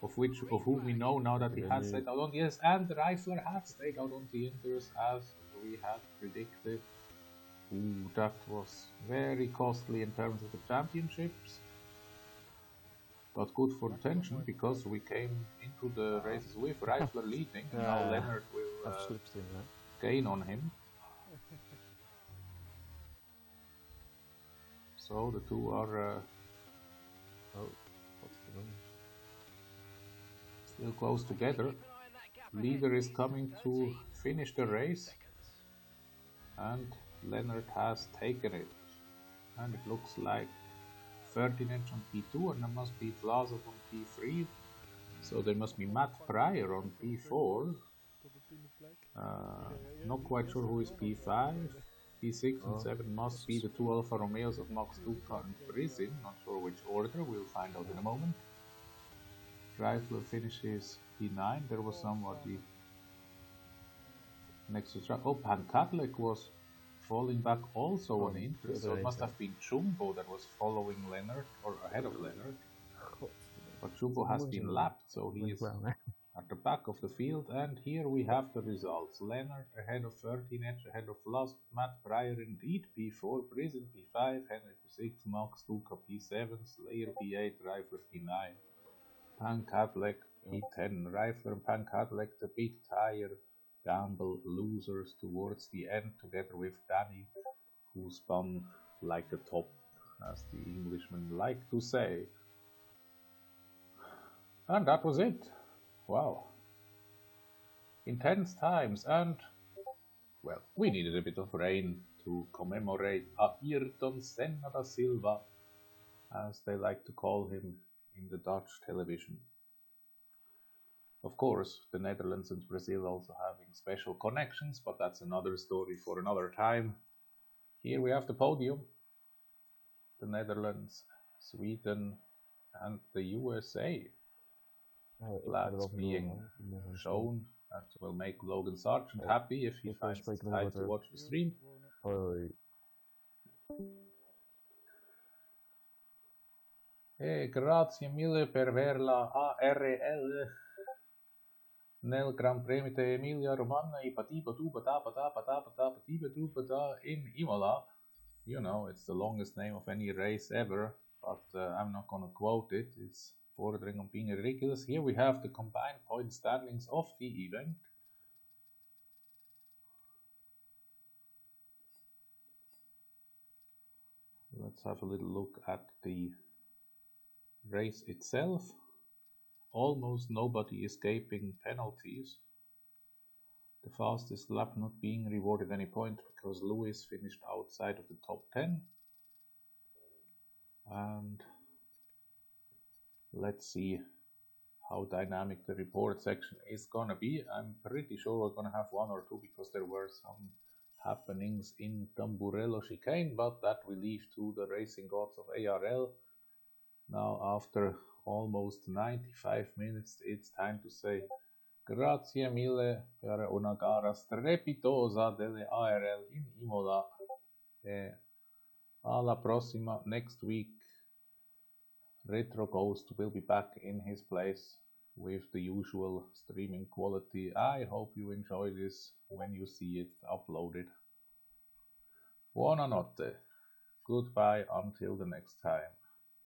S1: Of whom we know now that he has stayed out on. Yes, and Reifler has stayed out on the Inters as we had predicted. Ooh, that was very costly in terms of the championships. But good for the tension, because we came into the races with Reifler leading, and now Leonard will gain on him. So the two are still close together. Leader is coming to finish the race, and Leonard has taken it. And it looks like 13 edge on P2, and there must be Vlasov on P3. So there must be Matt Pryor on P4. Not quite sure who is P5. P6 and 7 must be the two Alfa Romeos of Max Duca and Brizin. Not sure which order, we'll find out in a moment. Reifler finishes P9. There was somebody next to track. Oh, Pankadlek was falling back also on interest, so it must have been Jumbo that was following Leonard, or ahead of Leonard. But Jumbo has been lapped, so he is at the back of the field, and here we have the results. Leonard ahead of 13 edge, ahead of Vlas, Matt Pryor indeed P4, Brizin P5, Henry P6, Max Duca P7, Slayer P8, Reifler P9, Pankadlek P10. Reifler and Pankadlek, the big tire gamble losers towards the end, together with Danny, who spun like a top, as the Englishmen like to say. And that was it. Wow. Intense times, and, well, we needed a bit of rain to commemorate Ayrton Senna da Silva, as they like to call him in the Dutch television. Of course, the Netherlands and Brazil also having special connections, but that's another story for another time. Here we have the podium. The Netherlands, Sweden, and the USA. Flags being shown. That will make Logan Sargent happy if he finds time to watch the stream. Grazie mille per ver la ARL nel Gran Premio di Emilia Romagna in Imola. You know, it's the longest name of any race ever, but I'm not gonna quote it. It's bordering on being ridiculous. Here we have the combined point standings of the event. Let's have a little look at the race itself. Almost nobody escaping penalties. The fastest lap not being rewarded any point because Lewis finished outside of the top 10. And let's see how dynamic the report section is gonna be. I'm pretty sure we're gonna have one or two, because there were some happenings in Tamburello chicane, but that we leave to the racing gods of ARL. Now, after almost 95 minutes, it's time to say grazie mille per una gara strepitosa delle ARL in Imola. Alla prossima next week. Retro Ghost will be back in his place with the usual streaming quality. I hope you enjoy this when you see it uploaded. Buonanotte. Goodbye until the next time.